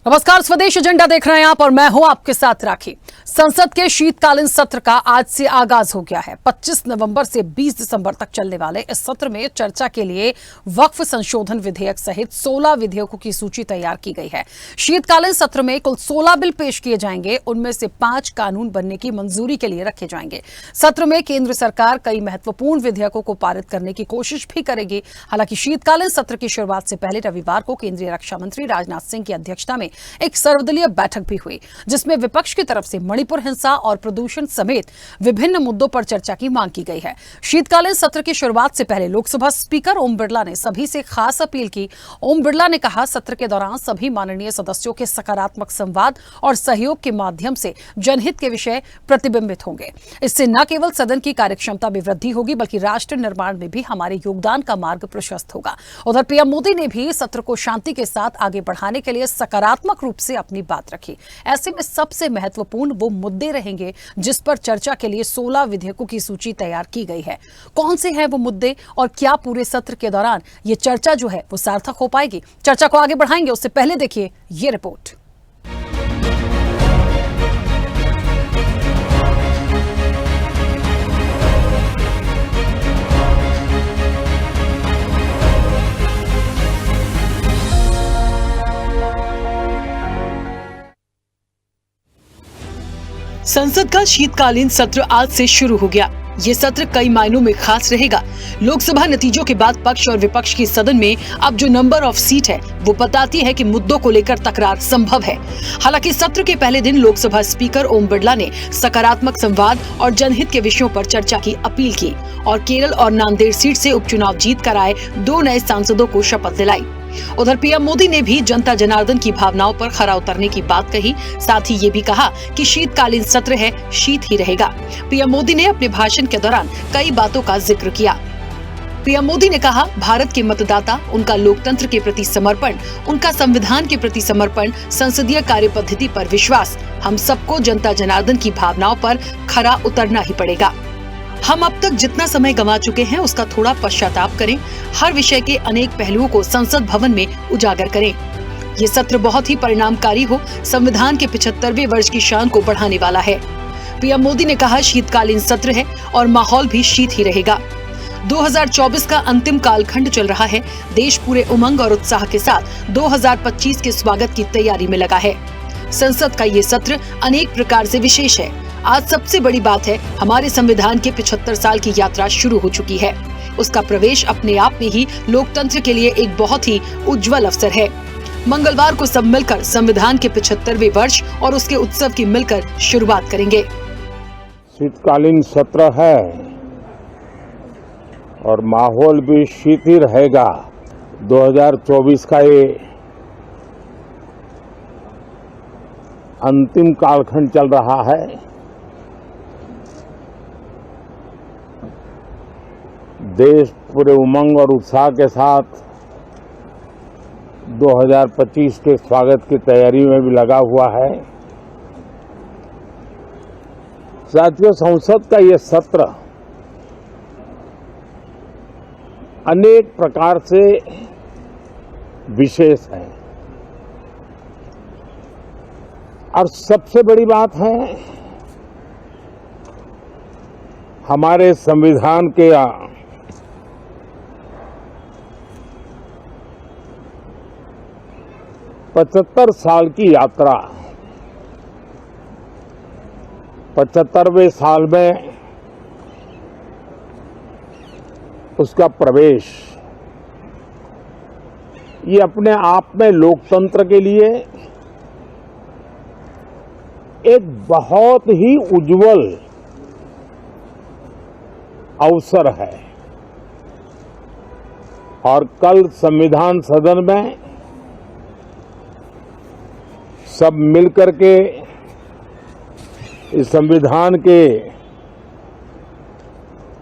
नमस्कार, स्वदेश एजेंडा देख रहे हैं आप और मैं हूं आपके साथ राखी। संसद के शीतकालीन सत्र का आज से आगाज हो गया है। 25 नवंबर से 20 दिसंबर तक चलने वाले इस सत्र में चर्चा के लिए वक्फ संशोधन विधेयक सहित 16 विधेयकों की सूची तैयार की गई है। शीतकालीन सत्र में कुल 16 बिल पेश किए जाएंगे, उनमें से 5 कानून बनने की मंजूरी के लिए रखे जाएंगे। सत्र में केंद्र सरकार कई महत्वपूर्ण विधेयकों को पारित करने की कोशिश भी करेगी। हालांकि शीतकालीन सत्र की शुरुआत से पहले रविवार को केंद्रीय रक्षा मंत्री राजनाथ सिंह की अध्यक्षता में एक सर्वदलीय बैठक भी हुई, जिसमें विपक्ष की तरफ से मणिपुर हिंसा और प्रदूषण समेत विभिन्न मुद्दों पर चर्चा की मांग की गई है। शीतकालीन सत्र की शुरुआत से पहले लोकसभा स्पीकर ओम बिरला ने सभी से खास अपील की। ओम बिरला ने कहा, सत्र के दौरान सभी माननीय सदस्यों के सकारात्मक संवाद और सहयोग के माध्यम से जनहित के विषय प्रतिबिंबित होंगे। इससे न केवल सदन की कार्यक्षमता में वृद्धि होगी, बल्कि राष्ट्र निर्माण में भी हमारे योगदान का मार्ग प्रशस्त होगा। उधर पीएम मोदी ने भी सत्र को शांति के साथ आगे बढ़ाने के लिए सकारात्मक रूप से अपनी बात रखी। ऐसे में सबसे महत्वपूर्ण वो मुद्दे रहेंगे जिस पर चर्चा के लिए 16 विधेयकों की सूची तैयार की गई है। कौन से हैं वो मुद्दे और क्या पूरे सत्र के दौरान ये चर्चा जो है वो सार्थक हो पाएगी? चर्चा को आगे बढ़ाएंगे, उससे पहले देखिए ये रिपोर्ट। संसद का शीतकालीन सत्र आज से शुरू हो गया। ये सत्र कई मायनों में खास रहेगा। लोकसभा नतीजों के बाद पक्ष और विपक्ष की सदन में अब जो नंबर ऑफ सीट है वो बताती है कि मुद्दों को लेकर तकरार संभव है। हालांकि सत्र के पहले दिन लोकसभा स्पीकर ओम बिरला ने सकारात्मक संवाद और जनहित के विषयों पर चर्चा की अपील की और केरल और नांदेड़ सीट से उपचुनाव जीत कर आए 2 नए सांसदों को शपथ दिलाई। उधर पीएम मोदी ने भी जनता जनार्दन की भावनाओं पर खरा उतरने की बात कही। साथ ही ये भी कहा कि शीतकालीन सत्र है, शीत ही रहेगा। पीएम मोदी ने अपने भाषण के दौरान कई बातों का जिक्र किया। पीएम मोदी ने कहा, भारत के मतदाता, उनका लोकतंत्र के प्रति समर्पण, उनका संविधान के प्रति समर्पण, संसदीय कार्य पद्धति पर विश्वास, हम सबको जनता जनार्दन की भावनाओं पर खरा उतरना ही पड़ेगा। हम अब तक जितना समय गंवा चुके हैं उसका थोड़ा पश्चाताप करें। हर विषय के अनेक पहलुओं को संसद भवन में उजागर करें। ये सत्र बहुत ही परिणामकारी हो, संविधान के 75वें वर्ष की शान को बढ़ाने वाला है। पीएम मोदी ने कहा, शीतकालीन सत्र है और माहौल भी शीत ही रहेगा। 2024 का अंतिम कालखंड चल रहा है। देश पूरे उमंग और उत्साह के साथ 2025 के स्वागत की तैयारी में लगा है। संसद का ये सत्र अनेक प्रकार से विशेष है। आज सबसे बड़ी बात है, हमारे संविधान के 75 साल की यात्रा शुरू हो चुकी है। उसका प्रवेश अपने आप में ही लोकतंत्र के लिए एक बहुत ही उज्जवल अवसर है। मंगलवार को सब मिलकर संविधान के 75वें वर्ष और उसके उत्सव की मिलकर शुरुआत करेंगे। शीतकालीन सत्र है और माहौल भी शीत ही रहेगा। 2024 का ये अंतिम कालखंड चल रहा है। देश पूरे उमंग और उत्साह के साथ 2025 के स्वागत की तैयारी में भी लगा हुआ है। साथियों, संसद का ये सत्र अनेक प्रकार से विशेष है और सबसे बड़ी बात है, हमारे संविधान के 75 साल की यात्रा, 75वें साल में उसका प्रवेश, ये अपने आप में लोकतंत्र के लिए एक बहुत ही उज्जवल अवसर है। और कल संविधान सदन में सब मिलकर के इस संविधान के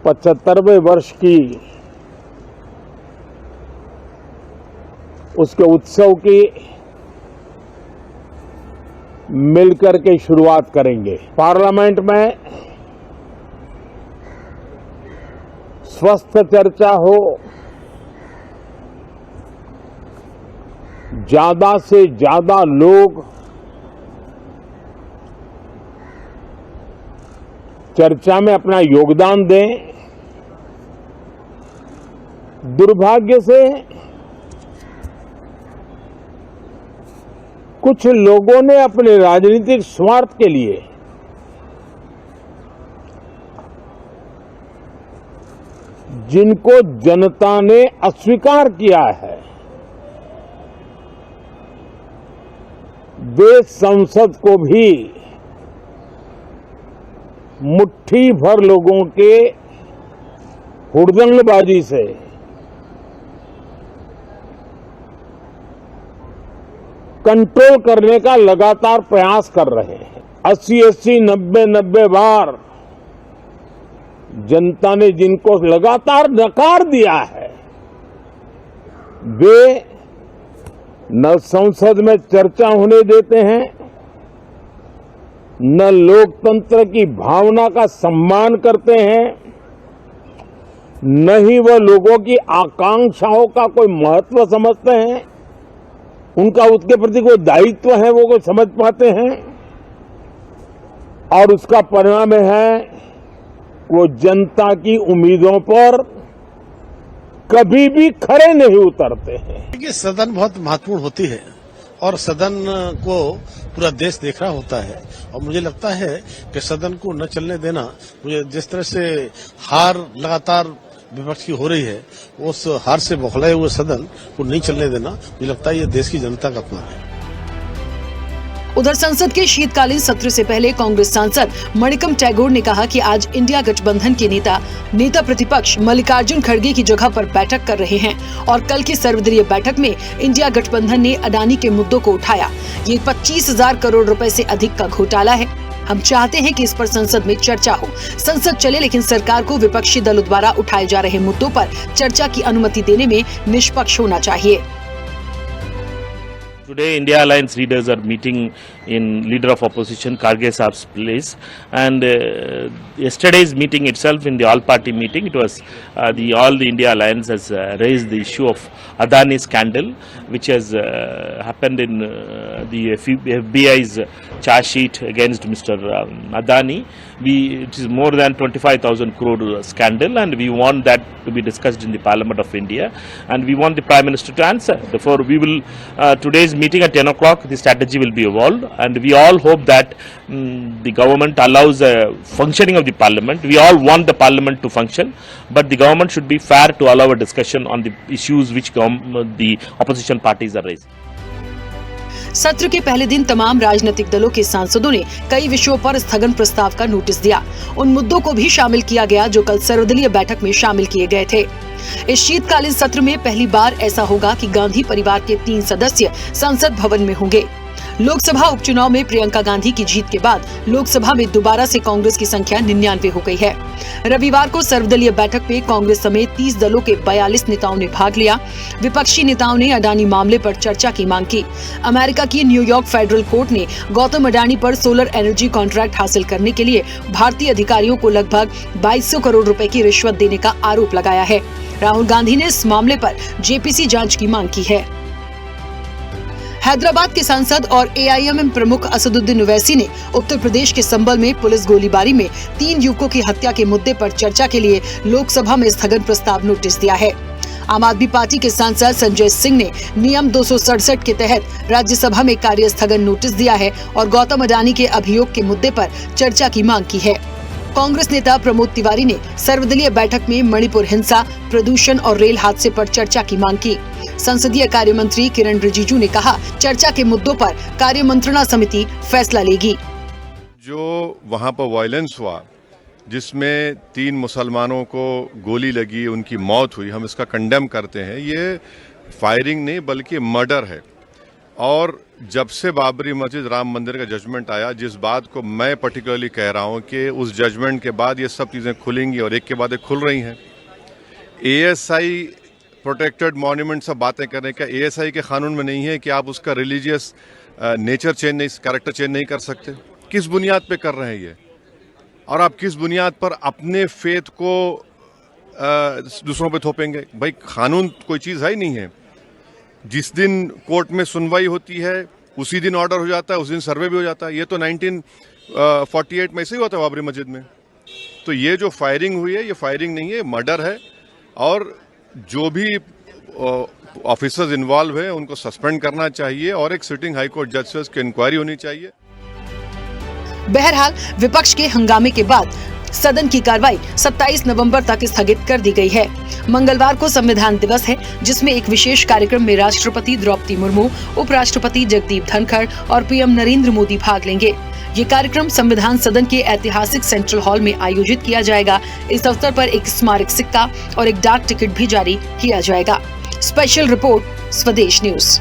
75वें वर्ष की उसके उत्सव की मिलकर के शुरुआत करेंगे। पार्लियामेंट में स्वस्थ चर्चा हो, ज्यादा से ज्यादा लोग चर्चा में अपना योगदान दें। दुर्भाग्य से कुछ लोगों ने अपने राजनीतिक स्वार्थ के लिए जिनको जनता ने अस्वीकार किया है, वे संसद को भी मुट्ठी भर लोगों के हुड़दंगबाजी से कंट्रोल करने का लगातार प्रयास कर रहे हैं। 80-80, 90-90 बार जनता ने जिनको लगातार नकार दिया है, वे न संसद में चर्चा होने देते हैं, न लोकतंत्र की भावना का सम्मान करते हैं, न ही वह लोगों की आकांक्षाओं का कोई महत्व समझते हैं, उनका उसके प्रति कोई दायित्व है वो कोई समझ पाते हैं। और उसका परिणाम है वो जनता की उम्मीदों पर कभी भी खरे नहीं उतरते हैं। देखिए, सदन बहुत महत्वपूर्ण होती है और सदन को पूरा देश देख रहा होता है और मुझे लगता है कि सदन को न चलने देना, मुझे जिस तरह से हार लगातार विपक्ष की हो रही है, उस हार से बौखलाए हुए सदन को नहीं चलने देना, मुझे लगता है ये देश की जनता का अपमान है। उधर संसद के शीतकालीन सत्र से पहले कांग्रेस सांसद मणिकम टैगोर ने कहा कि आज इंडिया गठबंधन के नेता प्रतिपक्ष मल्लिकार्जुन खड़गे की जगह पर बैठक कर रहे हैं और कल की सर्वदलीय बैठक में इंडिया गठबंधन ने अडानी के मुद्दों को उठाया। ये 25,000 करोड़ रुपए से अधिक का घोटाला है। हम चाहते हैं कि इस पर संसद में चर्चा हो। संसद चले, लेकिन सरकार को विपक्षी दलों द्वारा उठाए जा रहे मुद्दों पर चर्चा की अनुमति देने में निष्पक्ष होना चाहिए। Today, India Alliance leaders are meeting in leader of opposition Kharge Saab's place, and yesterday's meeting itself, in the all-party meeting, it was all the India Alliance has raised the issue of Adani scandal, which has happened in the FBI's charge sheet against Mr. Adani. It is more than 25,000 crore scandal, and we want that to be discussed in the Parliament of India, and we want the Prime Minister to answer. Therefore, we will today's meeting at 10 o'clock, the strategy will be evolved, and we all hope that the government allows functioning of the Parliament. We all want the Parliament to function, but the government should be fair to allow a discussion on the issues which the opposition parties are raising. सत्र के पहले दिन तमाम राजनीतिक दलों के सांसदों ने कई विषयों पर स्थगन प्रस्ताव का नोटिस दिया। उन मुद्दों को भी शामिल किया गया जो कल सर्वदलीय बैठक में शामिल किए गए थे। इस शीतकालीन सत्र में पहली बार ऐसा होगा कि गांधी परिवार के 3 सदस्य संसद भवन में होंगे। लोकसभा उपचुनाव में प्रियंका गांधी की जीत के बाद लोकसभा में दोबारा से कांग्रेस की संख्या 99 हो गई है। रविवार को सर्वदलीय बैठक में कांग्रेस समेत 30 दलों के 42 नेताओं ने भाग लिया। विपक्षी नेताओं ने अडानी मामले पर चर्चा की मांग की। अमेरिका की न्यूयॉर्क फेडरल कोर्ट ने गौतम अडानी पर सोलर एनर्जी कॉन्ट्रैक्ट हासिल करने के लिए भारतीय अधिकारियों को लगभग 2200 करोड़ रुपए की रिश्वत देने का आरोप लगाया है। राहुल गांधी ने इस मामले पर जेपीसी जांच की मांग की है। हैदराबाद के सांसद और एआईएमएम प्रमुख असदुद्दीन ओवैसी ने उत्तर प्रदेश के संबल में पुलिस गोलीबारी में 3 युवकों की हत्या के मुद्दे पर चर्चा के लिए लोकसभा में स्थगन प्रस्ताव नोटिस दिया है। आम आदमी पार्टी के सांसद संजय सिंह ने नियम 267 के तहत राज्यसभा में कार्य स्थगन नोटिस दिया है और गौतम अडानी के अभियोग के मुद्दे पर चर्चा की मांग की है। कांग्रेस नेता प्रमोद तिवारी ने सर्वदलीय बैठक में मणिपुर हिंसा, प्रदूषण और रेल हादसे पर चर्चा की मांग की। संसदीय कार्य मंत्री किरण रिजिजू ने कहा, चर्चा के मुद्दों पर कार्य मंत्रणा समिति फैसला लेगी। जो वहां पर वायलेंस हुआ, जिसमें 3 मुसलमानों को गोली लगी, उनकी मौत हुई, हम इसका कंडेम करते हैं। ये फायरिंग नहीं बल्कि मर्डर है। और जब से बाबरी मस्जिद राम मंदिर का जजमेंट आया, जिस बात को मैं पर्टिकुलरली कह रहा हूं कि उस जजमेंट के बाद ये सब चीज़ें खुलेंगी और एक के बाद एक खुल रही हैं। एएसआई प्रोटेक्टेड मॉन्यूमेंट सब बातें करने का एएसआई के कानून में नहीं है कि आप उसका रिलीजियस नेचर चेंज नहीं, कैरेक्टर चेंज नहीं कर सकते। किस बुनियाद पे कर रहे हैं ये, और आप किस बुनियाद पर अपने फेथ को दूसरों पे थोपेंगे? भाई कानून कोई चीज़ है ही नहीं है। जिस दिन कोर्ट में सुनवाई होती है उसी दिन ऑर्डर हो जाता है, उस दिन सर्वे भी हो जाता है। ये तो 1948 में ऐसे ही हुआ था बाबरी मस्जिद में। तो ये जो फायरिंग हुई है ये फायरिंग नहीं है, मर्डर है। और जो भी ऑफिसर्स इन्वॉल्व है उनको सस्पेंड करना चाहिए और एक सिटिंग हाईकोर्ट जज से उसकी इंक्वायरी होनी चाहिए। बहरहाल विपक्ष के हंगामे के बाद सदन की कार्रवाई 27 नवंबर तक स्थगित कर दी गई है। मंगलवार को संविधान दिवस है, जिसमें एक विशेष कार्यक्रम में राष्ट्रपति द्रौपदी मुर्मू, उपराष्ट्रपति जगदीप धनखड़ और पीएम नरेंद्र मोदी भाग लेंगे। ये कार्यक्रम संविधान सदन के ऐतिहासिक सेंट्रल हॉल में आयोजित किया जाएगा। इस अवसर पर एक स्मारक सिक्का और एक डाक टिकट भी जारी किया जाएगा। स्पेशल रिपोर्ट, स्वदेश न्यूज।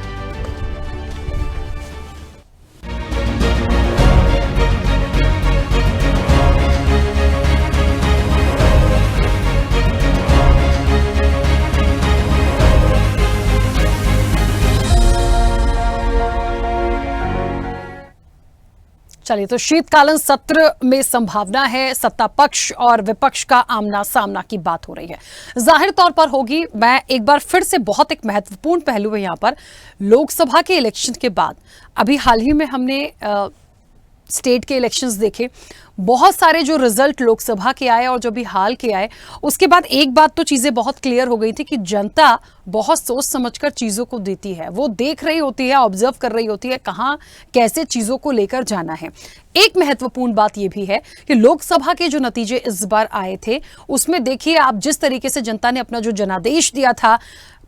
चलिए, तो शीतकालीन सत्र में संभावना है सत्ता पक्ष और विपक्ष का आमना सामना की बात हो रही है। जाहिर तौर पर होगी। मैं एक बार फिर से, बहुत एक महत्वपूर्ण पहलू है यहाँ पर, लोकसभा के इलेक्शन के बाद अभी हाल ही में हमने स्टेट के इलेक्शंस देखे, बहुत सारे जो रिजल्ट लोकसभा के आए और जो भी हाल के आए, उसके बाद एक बात तो चीजें बहुत क्लियर हो गई थी कि जनता बहुत सोच समझकर चीजों को देती है। वो देख रही होती है, ऑब्जर्व कर रही होती है कहाँ कैसे चीजों को लेकर जाना है। एक महत्वपूर्ण बात यह भी है कि लोकसभा के जो नतीजे इस बार आए थे उसमें देखिए आप, जिस तरीके से जनता ने अपना जो जनादेश दिया था,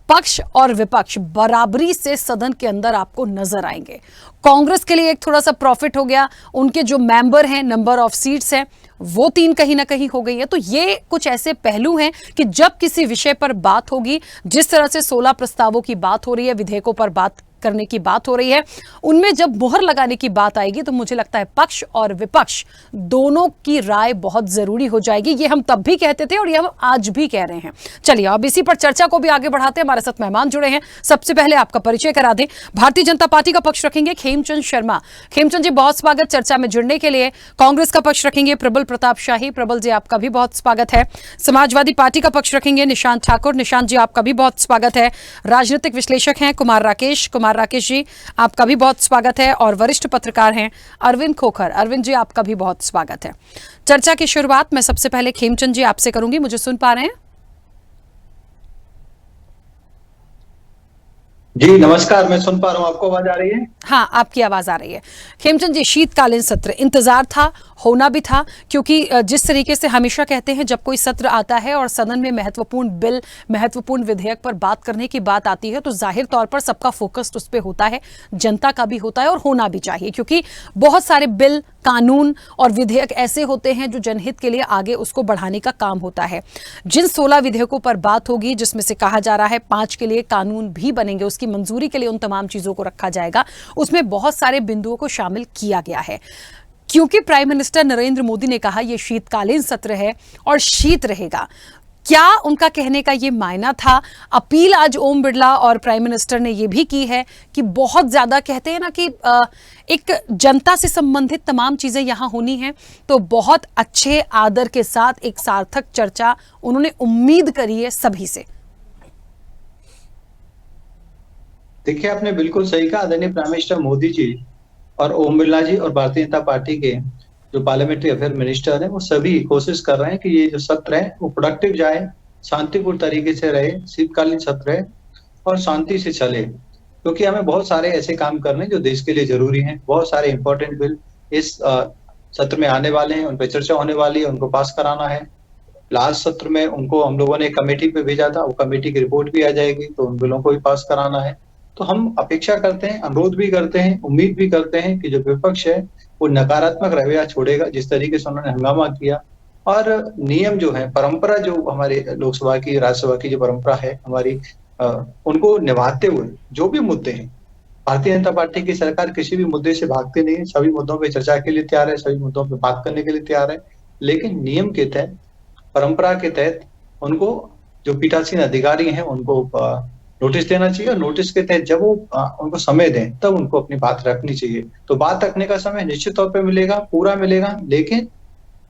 पक्ष और विपक्ष बराबरी से सदन के अंदर आपको नजर आएंगे। कांग्रेस के लिए एक थोड़ा सा प्रॉफिट हो गया, उनके जो मेंबर हैं, नंबर ऑफ सीट्स हैं वो 3 कहीं ना कहीं हो गई है। तो ये कुछ ऐसे पहलू हैं कि जब किसी विषय पर बात होगी, जिस तरह से 16 प्रस्तावों की बात हो रही है, विधेयकों पर बात करने की बात हो रही है, उनमें जब मुहर लगाने की बात आएगी तो मुझे लगता है पक्ष और विपक्ष दोनों की राय बहुत जरूरी हो जाएगी। ये हम तब भी कहते थे और ये हम आज भी कह रहे हैं। चलिए, अब इसी पर चर्चा को भी आगे बढ़ाते हैं। हमारे साथ मेहमान जुड़े हैं। सबसे पहले आपका परिचय करा दें। भारतीय जनता पार्टी का पक्ष रखेंगे खेमचंद शर्मा। खेमचंद जी, बहुत स्वागत चर्चा में जुड़ने के लिए। कांग्रेस का पक्ष रखेंगे प्रबल प्रताप शाही। प्रबल जी, आपका भी बहुत स्वागत है। समाजवादी पार्टी का पक्ष रखेंगे निशांत ठाकुर। निशांत जी, आपका भी बहुत स्वागत है। राजनीतिक विश्लेषक हैं कुमार राकेश जी, आपका भी बहुत स्वागत है। और वरिष्ठ पत्रकार हैं अरविंद खोखर। अरविंद जी, आपका भी बहुत स्वागत है। चर्चा की शुरुआत मैं सबसे पहले खेमचंद जी आपसे करूंगी। मुझे सुन पा रहे हैं? जी नमस्कार, मैं सुन पा रहा हूं। आपको आवाज आ रही है? हाँ, आपकी आवाज आ रही है। खेमचंद जी, शीतकालीन सत्र इंतजार था, होना भी था, क्योंकि जिस तरीके से हमेशा कहते हैं जब कोई सत्र आता है और सदन में महत्वपूर्ण बिल, महत्वपूर्ण विधेयक पर बात करने की बात आती है तो जाहिर तौर पर सबका फोकस उस पर होता है, जनता का भी होता है और होना भी चाहिए, क्योंकि बहुत सारे बिल, कानून और विधेयक ऐसे होते हैं जो जनहित के लिए आगे उसको बढ़ाने का काम होता है। जिन 16 विधेयकों पर बात होगी, जिसमें से कहा जा रहा है 5 के लिए कानून भी बनेंगे, उसकी मंजूरी के लिए उन तमाम चीजों को रखा जाएगा, उसमें बहुत सारे बिंदुओं को शामिल किया गया है। क्योंकि प्राइम मिनिस्टर नरेंद्र मोदी ने कहा यह शीतकालीन सत्र है और शीत रहेगा, क्या उनका कहने का ये मायना था? अपील आज ओम बिरला और प्राइम मिनिस्टर ने ये भी की है कि बहुत ज्यादा कहते हैं ना कि एक जनता से संबंधित तमाम चीजें यहां होनी हैं, तो बहुत अच्छे आदर के साथ एक सार्थक चर्चा उन्होंने उम्मीद करी है सभी से। देखिए, आपने बिल्कुल सही कहा। आदरणीय प्राइम मिनिस्टर मोदी जी और ओम बिरला जी और भारतीय जनता पार्टी के जो पार्लियामेंट्री अफेयर मिनिस्टर हैं, वो सभी कोशिश कर रहे हैं कि ये जो सत्र है वो प्रोडक्टिव जाए, शांतिपूर्ण तरीके से रहे, शीतकालीन सत्र है और शांति से चले, क्योंकि हमें बहुत सारे ऐसे काम करने जो देश के लिए जरूरी हैं। बहुत सारे इंपॉर्टेंट बिल इस सत्र में आने वाले हैं, उन पर चर्चा होने वाली है, उनको पास कराना है। लास्ट सत्र में उनको हम लोगों ने कमेटी पे भेजा था, वो कमेटी की रिपोर्ट भी आ जाएगी, तो उन बिलों को भी पास कराना है। तो हम अपेक्षा करते हैं, अनुरोध भी करते हैं, उम्मीद भी करते हैं कि जो विपक्ष है वो नकारात्मक रवैया छोड़ेगा, जिस तरीके से उन्होंने हंगामा किया। और नियम जो है, परंपरा जो हमारे लोकसभा की, राज्यसभा की जो परंपरा है हमारी, उनको निभाते हुए जो भी मुद्दे हैं, भारतीय जनता पार्टी की सरकार किसी भी मुद्दे से भागती नहीं है। सभी मुद्दों पे चर्चा के लिए तैयार है, सभी मुद्दों पे बात करने के लिए तैयार है, लेकिन नियम के तहत, परंपरा के तहत उनको जो पीठासीन अधिकारी हैं उनको नोटिस देना चाहिए, और नोटिस के तहत जब वो उनको समय दें तब उनको अपनी बात रखनी चाहिए। तो बात रखने का समय निश्चित तौर पे मिलेगा, पूरा मिलेगा, लेकिन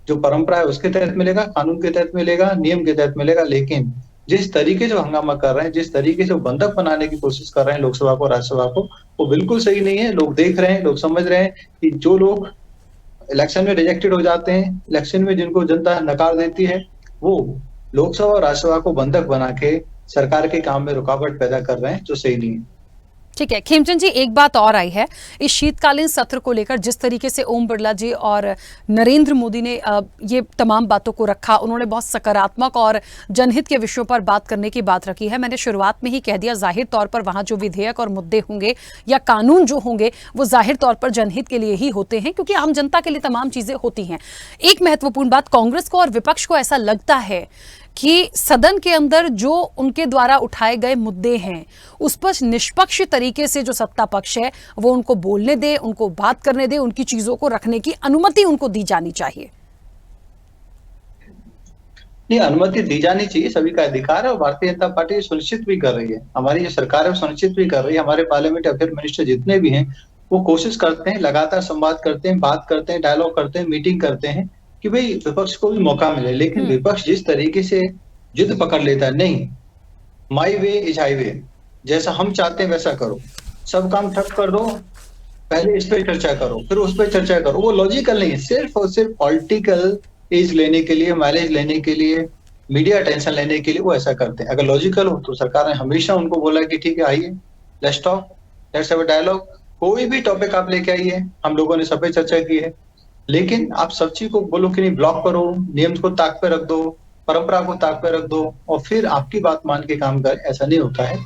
जो परंपरा है उसके तहत मिलेगा, कानून के तहत मिलेगा, नियम के तहत मिलेगा, लेकिन जिस तरीके से वो हंगामा कर रहे हैं, जिस तरीके से वो बंधक बनाने की कोशिश कर रहे हैं लोकसभा को, राज्यसभा को, वो बिल्कुल सही नहीं है। लोग देख रहे हैं, लोग समझ रहे हैं कि जो लोग इलेक्शन में रिजेक्टेड हो जाते हैं, इलेक्शन में जिनको जनता नकार देती है, वो लोकसभा और राज्यसभा को बंधक बना के सरकार के काम में रुकावट पैदा कर रहे हैं, जो सही नहीं है। ठीक है खेमचंद जी, एक बात और आई है इस शीतकालीन सत्र को लेकर, जिस तरीके से ओम बिरला जी और नरेंद्र मोदी ने ये तमाम बातों को रखा, उन्होंने बहुत सकारात्मक और जनहित के विषयों पर बात करने की बात रखी है। मैंने शुरुआत में ही कह दिया, जाहिर तौर पर वहां जो विधेयक और मुद्दे होंगे या कानून जो होंगे वो जाहिर तौर पर जनहित के लिए ही होते हैं, क्योंकि आम जनता के लिए तमाम चीजें होती हैं। एक महत्वपूर्ण बात, कांग्रेस को और विपक्ष को ऐसा लगता है कि सदन के अंदर जो उनके द्वारा उठाए गए मुद्दे हैं उस पर निष्पक्ष तरीके से जो सत्ता पक्ष है वो उनको बोलने दे, उनको बात करने दे, उनकी चीजों को रखने की अनुमति उनको दी जानी चाहिए। नहीं, अनुमति दी जानी चाहिए, सभी का अधिकार है, और भारतीय जनता पार्टी सुनिश्चित भी कर रही है, हमारी जो सरकार है वो सुनिश्चित भी कर रही है। हमारे पार्लियामेंट अफेयर मिनिस्टर जितने भी हैं वो कोशिश करते हैं, लगातार संवाद करते हैं, बात करते हैं, डायलॉग करते हैं, मीटिंग करते हैं कि भाई विपक्ष को भी मौका मिले। लेकिन विपक्ष जिस तरीके से जिद पकड़ लेता है, नहीं, माई वे इज हाईवे, जैसा हम चाहते हैं वैसा करो, सब काम ठप कर दो, पहले इस पे चर्चा करो, फिर उस पे चर्चा करो, वो लॉजिकल नहीं है। सिर्फ और सिर्फ पॉलिटिकल एज लेने के लिए, माइलेज लेने के लिए, मीडिया अटेंशन लेने के लिए वो ऐसा करते हैं। अगर लॉजिकल हो तो सरकार ने हमेशा उनको बोला कि ठीक है, आइए, let's talk, let's have a dialogue, कोई भी टॉपिक आप लेके आइए, हम लोगों ने सब पे चर्चा की है। लेकिन आप सब चीज को बोलो कि नहीं, ब्लॉक करो, नियम को ताक पे रख दो, परंपरा को ताक पे रख दो और फिर आपकी बात मान के काम कर, ऐसा नहीं होता है।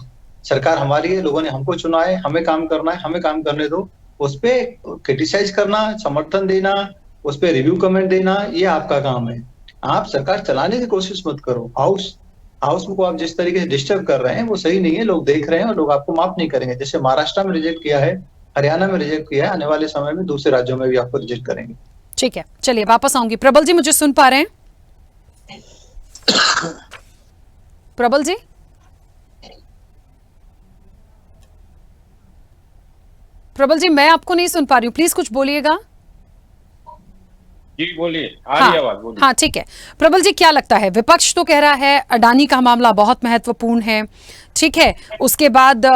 सरकार हमारी है, लोगों ने हमको चुना है, हमें काम करना है, हमें काम करने दो। उस पे क्रिटिसाइज करना, समर्थन देना, उस पे रिव्यू कमेंट देना, ये आपका काम है। आप सरकार चलाने की कोशिश मत करो। हाउस को आप जिस तरीके से डिस्टर्ब कर रहे हैं वो सही नहीं है, लोग देख रहे हैं और लोग आपको माफ नहीं करेंगे। जैसे महाराष्ट्र में रिजेक्ट किया है, हरियाणा में रिजेक्ट किया है, आने वाले समय में दूसरे राज्यों में भी आपको रिजेक्ट करेंगे। ठीक है, चलिए वापस आऊंगी। प्रबल जी, मुझे सुन पा रहे हैं? प्रबल जी, प्रबल जी, मैं आपको नहीं सुन पा रही हूं, प्लीज कुछ बोलिएगा। जी बोलिए, आ रही आवाज, बोलिए। हाँ ठीक है। प्रबल जी, क्या लगता है, विपक्ष तो कह रहा है अडानी का मामला बहुत महत्वपूर्ण है, ठीक है, उसके बाद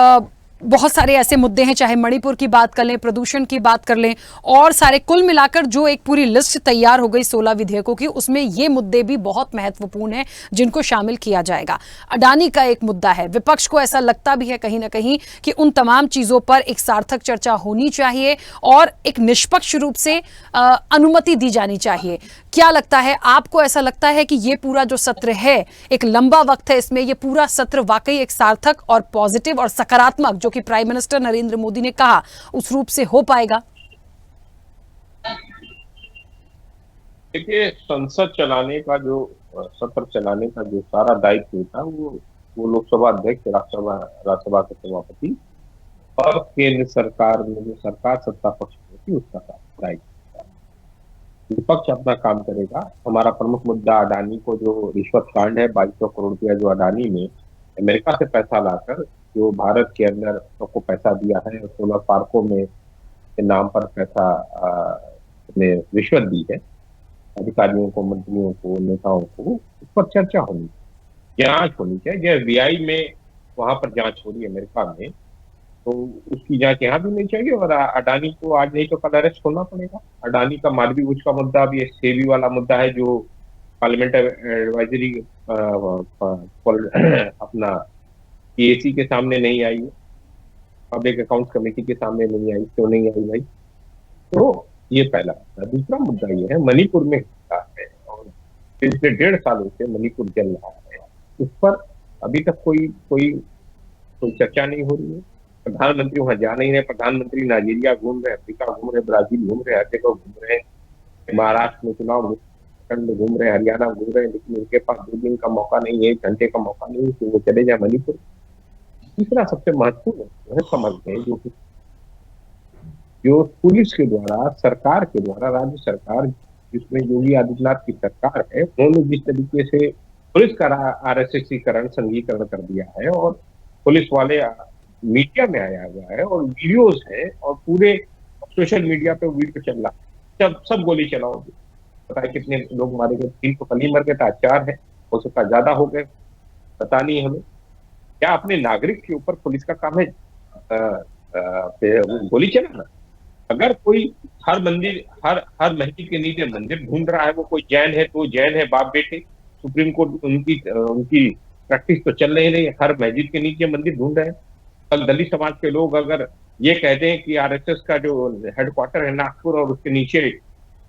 बहुत सारे ऐसे मुद्दे हैं, चाहे मणिपुर की बात कर लें, प्रदूषण की बात कर लें, और सारे कुल मिलाकर जो एक पूरी लिस्ट तैयार हो गई 16 विधेयकों की, उसमें ये मुद्दे भी बहुत महत्वपूर्ण हैं जिनको शामिल किया जाएगा। अडानी का एक मुद्दा है, विपक्ष को ऐसा लगता भी है कहीं ना कहीं कि उन तमाम चीजों पर एक सार्थक चर्चा होनी चाहिए और एक निष्पक्ष रूप से अनुमति दी जानी चाहिए। क्या लगता है आपको, ऐसा लगता है कि ये पूरा जो सत्र है, एक लंबा वक्त है इसमें, ये पूरा सत्र वाकई एक सार्थक और पॉजिटिव और सकारात्मक, जो कि प्राइम मिनिस्टर नरेंद्र मोदी ने कहा, उस रूप से हो पाएगा? देखिए, संसद चलाने का जो सत्र चलाने का जो सारा दायित्व था वो लोकसभा अध्यक्ष, राज्यसभा के सभापति और केंद्र सरकार में जो सरकार सत्ता पक्ष में थी उसका दायित्व था। विपक्ष अपना काम करेगा। हमारा प्रमुख मुद्दा अडानी को जो रिश्वत कांड है, 2200 करोड़ रुपया जो अडानी ने अमेरिका से पैसा लाकर जो भारत के अंदर सबको पैसा दिया है, सोलर पार्कों में के नाम पर पैसा ने रिश्वत दी है अधिकारियों को, मंत्रियों को, नेताओं को, उस पर चर्चा होनी, जांच होनी चाहिए। FBI में वहां पर जांच हो रही है अमेरिका में, तो उसकी जांच यहाँ भी होनी चाहिए। और अडानी को आज नहीं तो कल अरेस्ट होना पड़ेगा। अडानी का मालवी बुझ का मुद्दा भी एक सेबी वाला मुद्दा है जो पार्लियामेंट एडवाइजरी अपना PAC के सामने नहीं आई, पब्लिक अकाउंट्स कमेटी के सामने नहीं आई, क्यों नहीं आई भाई? तो ये पहला। दूसरा मुद्दा ये है, मणिपुर में है और पिछले 1.5 सालों से मणिपुर जल रहा है, उस पर अभी तक कोई चर्चा नहीं हो रही है। प्रधानमंत्री वहां जा नहीं रहे। प्रधानमंत्री नाइजीरिया घूम रहे, अफ्रीका घूम रहे, ब्राजील घूम रहे, हर जगह घूम रहे, महाराष्ट्र में चुनाव में घूम रहे, हरियाणा घूम रहे, लेकिन उनके पास 2 दिन का मौका नहीं है, 1 घंटे का मौका नहीं है कि वो चले जाए मणिपुर। तीसरा सबसे महत्वपूर्ण है, समझते हैं जो पुलिस के द्वारा, सरकार के द्वारा, राज्य सरकार जिसमें योगी आदित्यनाथ की सरकार है, उन्होंने जिस तरीके से पुलिस का RSSीकरण, संघीकरण कर दिया है और पुलिस वाले मीडिया में आया हुआ है और वीडियोस है और पूरे सोशल मीडिया पे वीडियो चल रहा है, सब गोली चलाओगे, पता है कितने लोग मारे गए, 3 तो कल ही मर गए था, 4 है, हो सकता ज्यादा हो गए। पता नहीं हमें। क्या अपने नागरिक के ऊपर पुलिस का काम है गोली चलाना? अगर कोई हर मस्जिद के नीचे मंदिर ढूंढ रहा है, वो कोई जैन है तो जैन है बाप बेटे, सुप्रीम कोर्ट उनकी प्रैक्टिस तो चल रही नहीं, हर मस्जिद के नीचे मंदिर ढूंढ रहे हैं। कल दलित समाज के लोग अगर ये कहते हैं कि आरएसएस का जो हेडक्वार्टर है नागपुर और उसके नीचे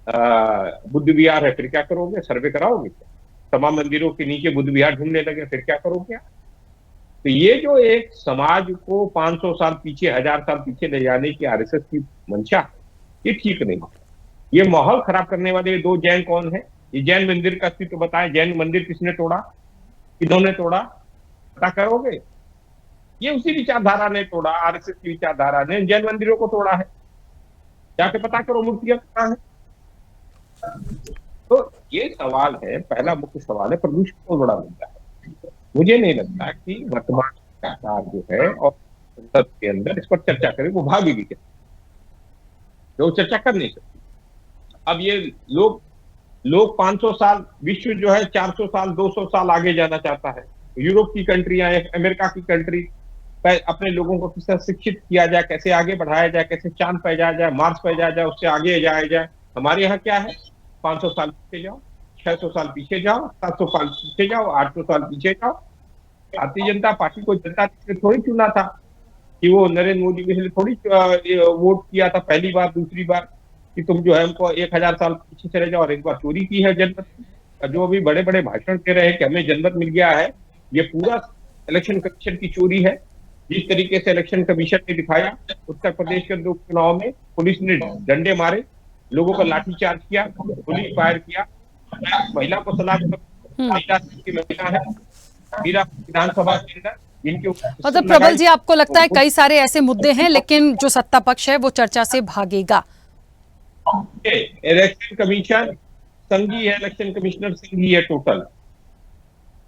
बुद्ध विहार है, फिर क्या करोगे? सर्वे कराओगे क्या? तमाम मंदिरों के नीचे बुद्ध विहार ढूंढने लगे, फिर क्या करोगे? तो ये जो एक समाज को 500 साल पीछे, 1000 साल पीछे ले जाने की आरएसएस की मंशा, ये ठीक नहीं। ये माहौल खराब करने वाले दो जैन कौन है? ये जैन मंदिर का अस्तित्व बताएं। जैन मंदिर किसने तोड़ा, किन्होंने तोड़ा, पता करोगे? ये उसी विचारधारा ने तोड़ा, आरएसएस की विचारधारा ने जैन मंदिरों को तोड़ा है। जाके पता करो मूर्तियां कहां है। तो ये सवाल है, पहला मुख्य सवाल है प्रदूषण को बड़ा मुद्दा है। मुझे नहीं लगता कि वर्तमान सरकार जो है और संसद के अंदर इस पर चर्चा करे, वो भागेगी क्या? तो चर्चा कर नहीं सकती। अब ये लोग 500 साल, विश्व जो है 400 साल 200 साल आगे जाना चाहता है। यूरोप की कंट्रियां, अमेरिका की कंट्री अपने लोगों को किस तरह शिक्षित किया जाए, कैसे आगे बढ़ाया जाए, कैसे चांद पे जाया जाए, मार्स पे जाया जाए, उससे आगे जाया जाए। हमारे यहाँ क्या है? 500 साल पीछे जाओ, 600 साल पीछे जाओ, 700 साल पीछे जाओ, 800 साल पीछे जाओ। भारतीय जनता पार्टी को जनता ने थोड़ी चुना था कि वो नरेंद्र मोदी के लिए थोड़ी वोट किया था पहली बार, दूसरी बार कि तुम जो है हमको 1000 साल पीछे चले जाओ। और एक बार चोरी की है जनमत, जो अभी बड़े बड़े भाषण दे रहे हैं कि हमें जनमत मिल गया है, ये पूरा इलेक्शन कमीशन की चोरी है। जिस तरीके से इलेक्शन कमीशन ने दिखाया उत्तर प्रदेश के उपचुनाव में, पुलिस ने डंडे मारे, लोगों को लाठीचार्ज किया, पुलिस फायर किया, महिला को सलाह की महिला है मीरा विधानसभा के अंदर, इनके मतलब प्रबल जी, आपको लगता है कई सारे ऐसे मुद्दे हैं लेकिन जो सत्ता पक्ष है वो चर्चा से भागेगा? इलेक्शन कमीशन संघी है, इलेक्शन कमिश्नर संघी है टोटल।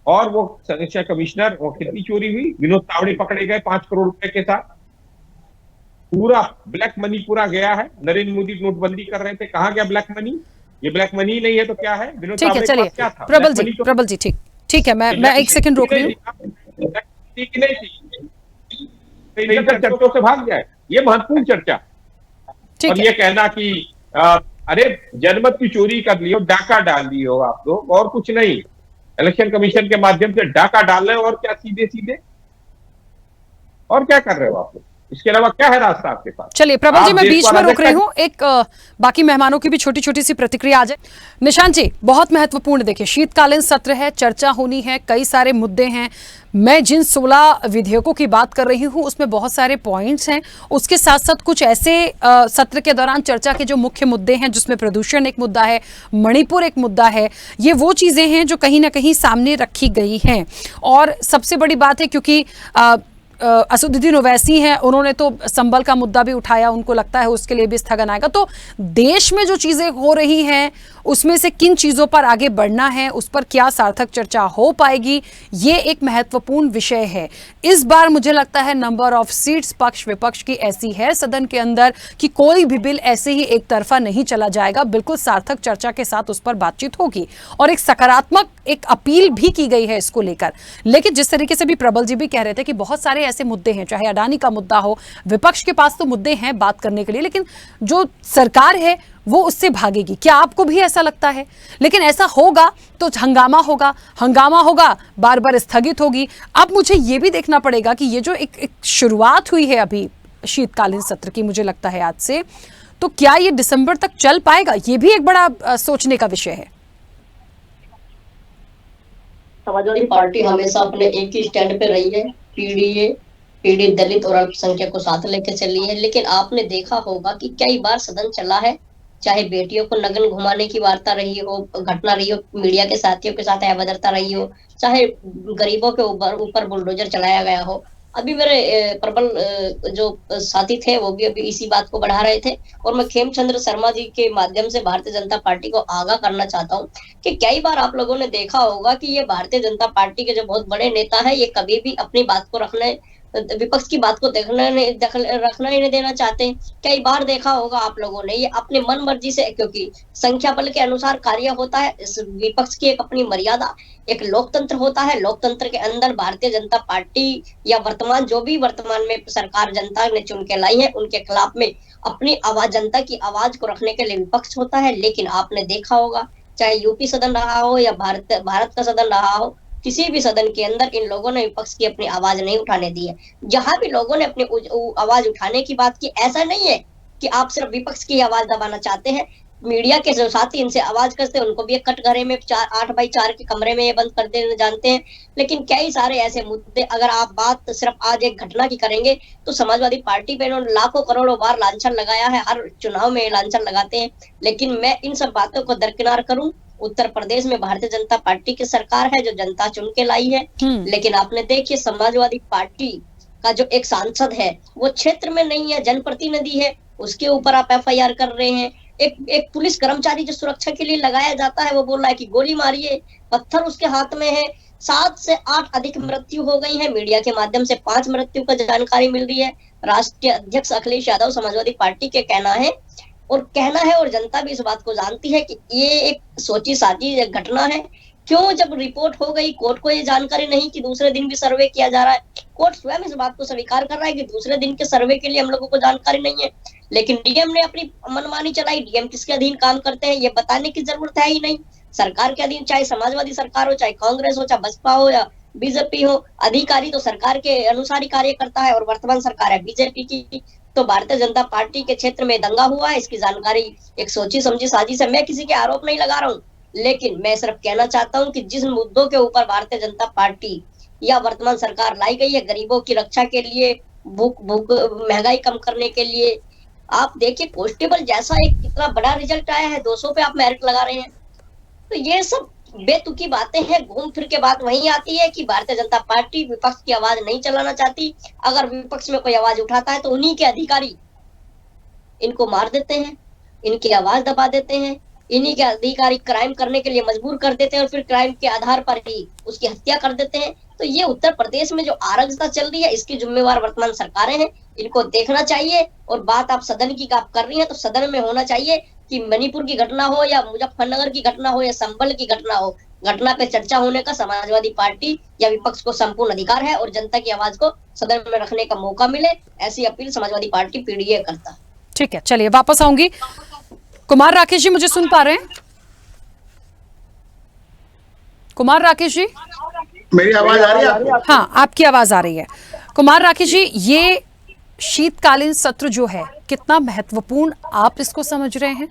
और वो इलेक्शन कमिश्नर, वो कितनी चोरी हुई? विनोद तावड़े पकड़े गए 5 करोड़ रुपए के साथ। पूरा ब्लैक मनी पूरा गया है। नरेंद्र मोदी नोटबंदी कर रहे थे, कहाँ गया ब्लैक मनी? ये ब्लैक मनी नहीं है तो क्या है? ठीक है, चलिए प्रबल जी ठीक है, मैं 1 सेकंड रोक रही हूँ। चर्चों से भाग जाए, ये महत्वपूर्ण चर्चा। और ये कहना कि अरे जनमत की चोरी कर लियो, डाका डाल दियो आप लोग, और कुछ नहीं, इलेक्शन कमीशन के माध्यम से डाका डाल रहे हो, और क्या सीधे सीधे, और क्या कर रहे हो आप लोग? इसके अलावा क्या है रास्ता आपके पास? चलिए प्रबल जी, मैं बीच में रोक रही हूँ, एक बाकी मेहमानों की भी छोटी छोटी सी प्रतिक्रिया आ जाए। निशांत जी, बहुत महत्वपूर्ण, देखिए शीतकालीन सत्र है, चर्चा होनी है, कई सारे मुद्दे हैं। मैं जिन 16 विधेयकों की बात कर रही हूं उसमें बहुत सारे पॉइंट्स हैं, उसके साथ साथ कुछ ऐसे सत्र के दौरान चर्चा के जो मुख्य मुद्दे हैं, जिसमें प्रदूषण एक मुद्दा है, मणिपुर एक मुद्दा है, ये वो चीजें हैं जो कहीं ना कहीं सामने रखी गई हैं। और सबसे बड़ी बात है, क्योंकि असदुद्दीन ओवैसी हैं, उन्होंने तो संबल का मुद्दा भी उठाया, उनको लगता है उसके लिए भी स्थगन आएगा। तो देश में जो चीजें हो रही हैं उसमें से किन चीजों पर आगे बढ़ना है, उस पर क्या सार्थक चर्चा हो पाएगी, ये एक महत्वपूर्ण विषय है। इस बार मुझे लगता है नंबर ऑफ सीट्स पक्ष विपक्ष की ऐसी है सदन के अंदर कि कोई भी बिल ऐसे ही एक तरफा नहीं चला जाएगा, बिल्कुल सार्थक चर्चा के साथ उस पर बातचीत होगी और एक सकारात्मक एक अपील भी की गई है इसको लेकर। लेकिन जिस तरीके से भी प्रबल जी भी कह रहे थे कि बहुत सारे ऐसे मुद्दे हैं, चाहे अडानी का मुद्दा हो, विपक्ष के पास तो मुद्दे हैं बात करने के लिए, लेकिन जो सरकार है वो उससे भागेगी। क्या आपको भी ऐसा लगता है? लेकिन ऐसा होगा तो हंगामा होगा, बार बार स्थगित होगी। अब मुझे ये भी देखना पड़ेगा कि ये जो एक शुरुआत हुई है अभी शीतकालीन सत्र की, मुझे लगता है आज से, तो क्या ये दिसंबर तक चल पाएगा? ये भी एक बड़ा सोचने का विषय है। समाजवादी पार्टी हमेशा अपने एक ही स्टैंड पे रही है, पीड़ित दलित और अल्पसंख्यक को साथ लेकर चली है। लेकिन आपने देखा होगा कि कई बार सदन चला है, चाहे बेटियों को नग्न घुमाने की वार्ता रही हो, घटना रही हो, मीडिया के साथियों के साथ अभद्रता रही हो, चाहे गरीबों के ऊपर बुलडोजर चलाया गया हो। अभी मेरे प्रबल जो साथी थे वो भी अभी इसी बात को बढ़ा रहे थे, और मैं खेमचंद्र शर्मा जी के माध्यम से भारतीय जनता पार्टी को आगाह करना चाहता हूँ कि कई बार आप लोगों ने देखा होगा कि ये भारतीय जनता पार्टी के जो बहुत बड़े नेता है, ये कभी भी अपनी बात को रखने विपक्ष की बात को रखना ही नहीं देना चाहते। कई बार देखा होगा आप लोगों ने, ये अपने मन मर्जी से, क्योंकि संख्या बल के अनुसार कार्य होता है। इस विपक्ष की एक अपनी मर्यादा, एक लोकतंत्र होता है। लोकतंत्र के अंदर भारतीय जनता पार्टी या वर्तमान में सरकार जनता ने चुन के लाई है, उनके खिलाफ में अपनी आवाज, जनता की आवाज को रखने के लिए विपक्ष होता है। लेकिन आपने देखा होगा, चाहे यूपी सदन रहा हो या भारत का सदन रहा हो, किसी भी सदन के अंदर इन लोगों ने विपक्ष की अपनी आवाज नहीं उठाने दी है। जहां भी लोगों ने अपनी आवाज उठाने की बात की, ऐसा नहीं है कि आप सिर्फ विपक्ष की आवाज दबाना चाहते हैं। मीडिया के जो साथी इनसे आवाज करते हैं, उनको भी एक कटघरे में 8x4 के कमरे में ये बंद कर देना जानते हैं। लेकिन कई सारे ऐसे मुद्दे, अगर आप बात सिर्फ आज एक घटना की करेंगे, तो समाजवादी पार्टी पे इन्होंने लाखों करोड़ों बार लांछन लगाया है, हर चुनाव में लांछन लगाते हैं। लेकिन मैं इन सब बातों को दरकिनार करूं, उत्तर प्रदेश में भारतीय जनता पार्टी की सरकार है जो जनता चुन के लाई है। लेकिन आपने देखिए, समाजवादी पार्टी का जो एक सांसद है वो क्षेत्र में नहीं है, जनप्रतिनिधि है, उसके ऊपर आप FIR कर रहे हैं। एक पुलिस कर्मचारी जो सुरक्षा के लिए लगाया जाता है, वो बोल रहा है कि गोली मारिए, पत्थर उसके हाथ में है। 7 से 8 अधिक मृत्यु हो गई है। मीडिया के माध्यम से 5 मृत्यु का जानकारी मिल रही है। राष्ट्रीय अध्यक्ष अखिलेश यादव समाजवादी पार्टी के कहना है, और जनता भी इस बात को जानती है कि ये एक सोची साची घटना है। क्यों, जब रिपोर्ट हो गई, कोर्ट को ये जानकारी नहीं कि दूसरे दिन भी सर्वे किया जा रहा है। कोर्ट स्वयं इस बात को स्वीकार कर रहा है कि दूसरे दिन के सर्वे के लिए हम लोगों को जानकारी नहीं है। लेकिन डीएम ने अपनी मनमानी चलाई। डीएम किसके अधीन काम करते हैं ये बताने की जरूरत है ही नहीं। सरकार के अधीन, चाहे समाजवादी सरकार हो, चाहे कांग्रेस हो, चाहे बसपा हो या बीजेपी हो, अधिकारी तो सरकार के अनुसार ही कार्य करता है। और वर्तमान सरकार है बीजेपी की। तो भारतीय जनता पार्टी के क्षेत्र में दंगा हुआ है, इसकी जानकारी एक सोची समझी साजिश है। मैं किसी के आरोप नहीं लगा रहा हूँ, लेकिन मैं सिर्फ कहना चाहता हूँ कि जिस मुद्दों के ऊपर भारतीय जनता पार्टी या वर्तमान सरकार लाई गई है, गरीबों की रक्षा के लिए, भूख महंगाई कम करने के लिए, आप देखिए कांस्टेबल जैसा एक इतना बड़ा रिजल्ट आया है, 200 पे आप मेरिट लगा रहे हैं। तो ये सब बेतुकी बातें हैं। घूम फिर के बात वहीं आती है कि भारतीय जनता पार्टी विपक्ष की आवाज नहीं चलाना चाहती। अगर विपक्ष में कोई आवाज उठाता है तो उन्हीं के अधिकारी इनको मार देते हैं, इनकी आवाज दबा देते हैं, इन्हीं के अधिकारी क्राइम करने के लिए मजबूर कर देते हैं और फिर क्राइम के आधार पर ही उसकी हत्या कर देते हैं। तो ये उत्तर प्रदेश में जो अराजकता चल रही है, इसकी जिम्मेवार वर्तमान सरकारें हैं, इनको देखना चाहिए। और बात आप सदन की आप कर रही हैं, तो सदन में होना चाहिए कि मणिपुर की घटना हो या मुजफ्फरनगर की घटना हो या संभल की घटना हो, घटना पे चर्चा होने का समाजवादी पार्टी या विपक्ष को संपूर्ण अधिकार है और जनता की आवाज को सदन में रखने का मौका मिले, ऐसी अपील समाजवादी पार्टी PDA करता है। ठीक है, चलिए वापस आऊंगी। कुमार राकेश जी, मुझे सुन पा रहे हैं? कुमार राकेश जी, मेरी आवाज आ रही है आपको? हाँ, आपकी आवाज आ रही है। कुमार राकेश जी, ये शीतकालीन सत्र जो है कितना महत्वपूर्ण आप इसको समझ रहे हैं?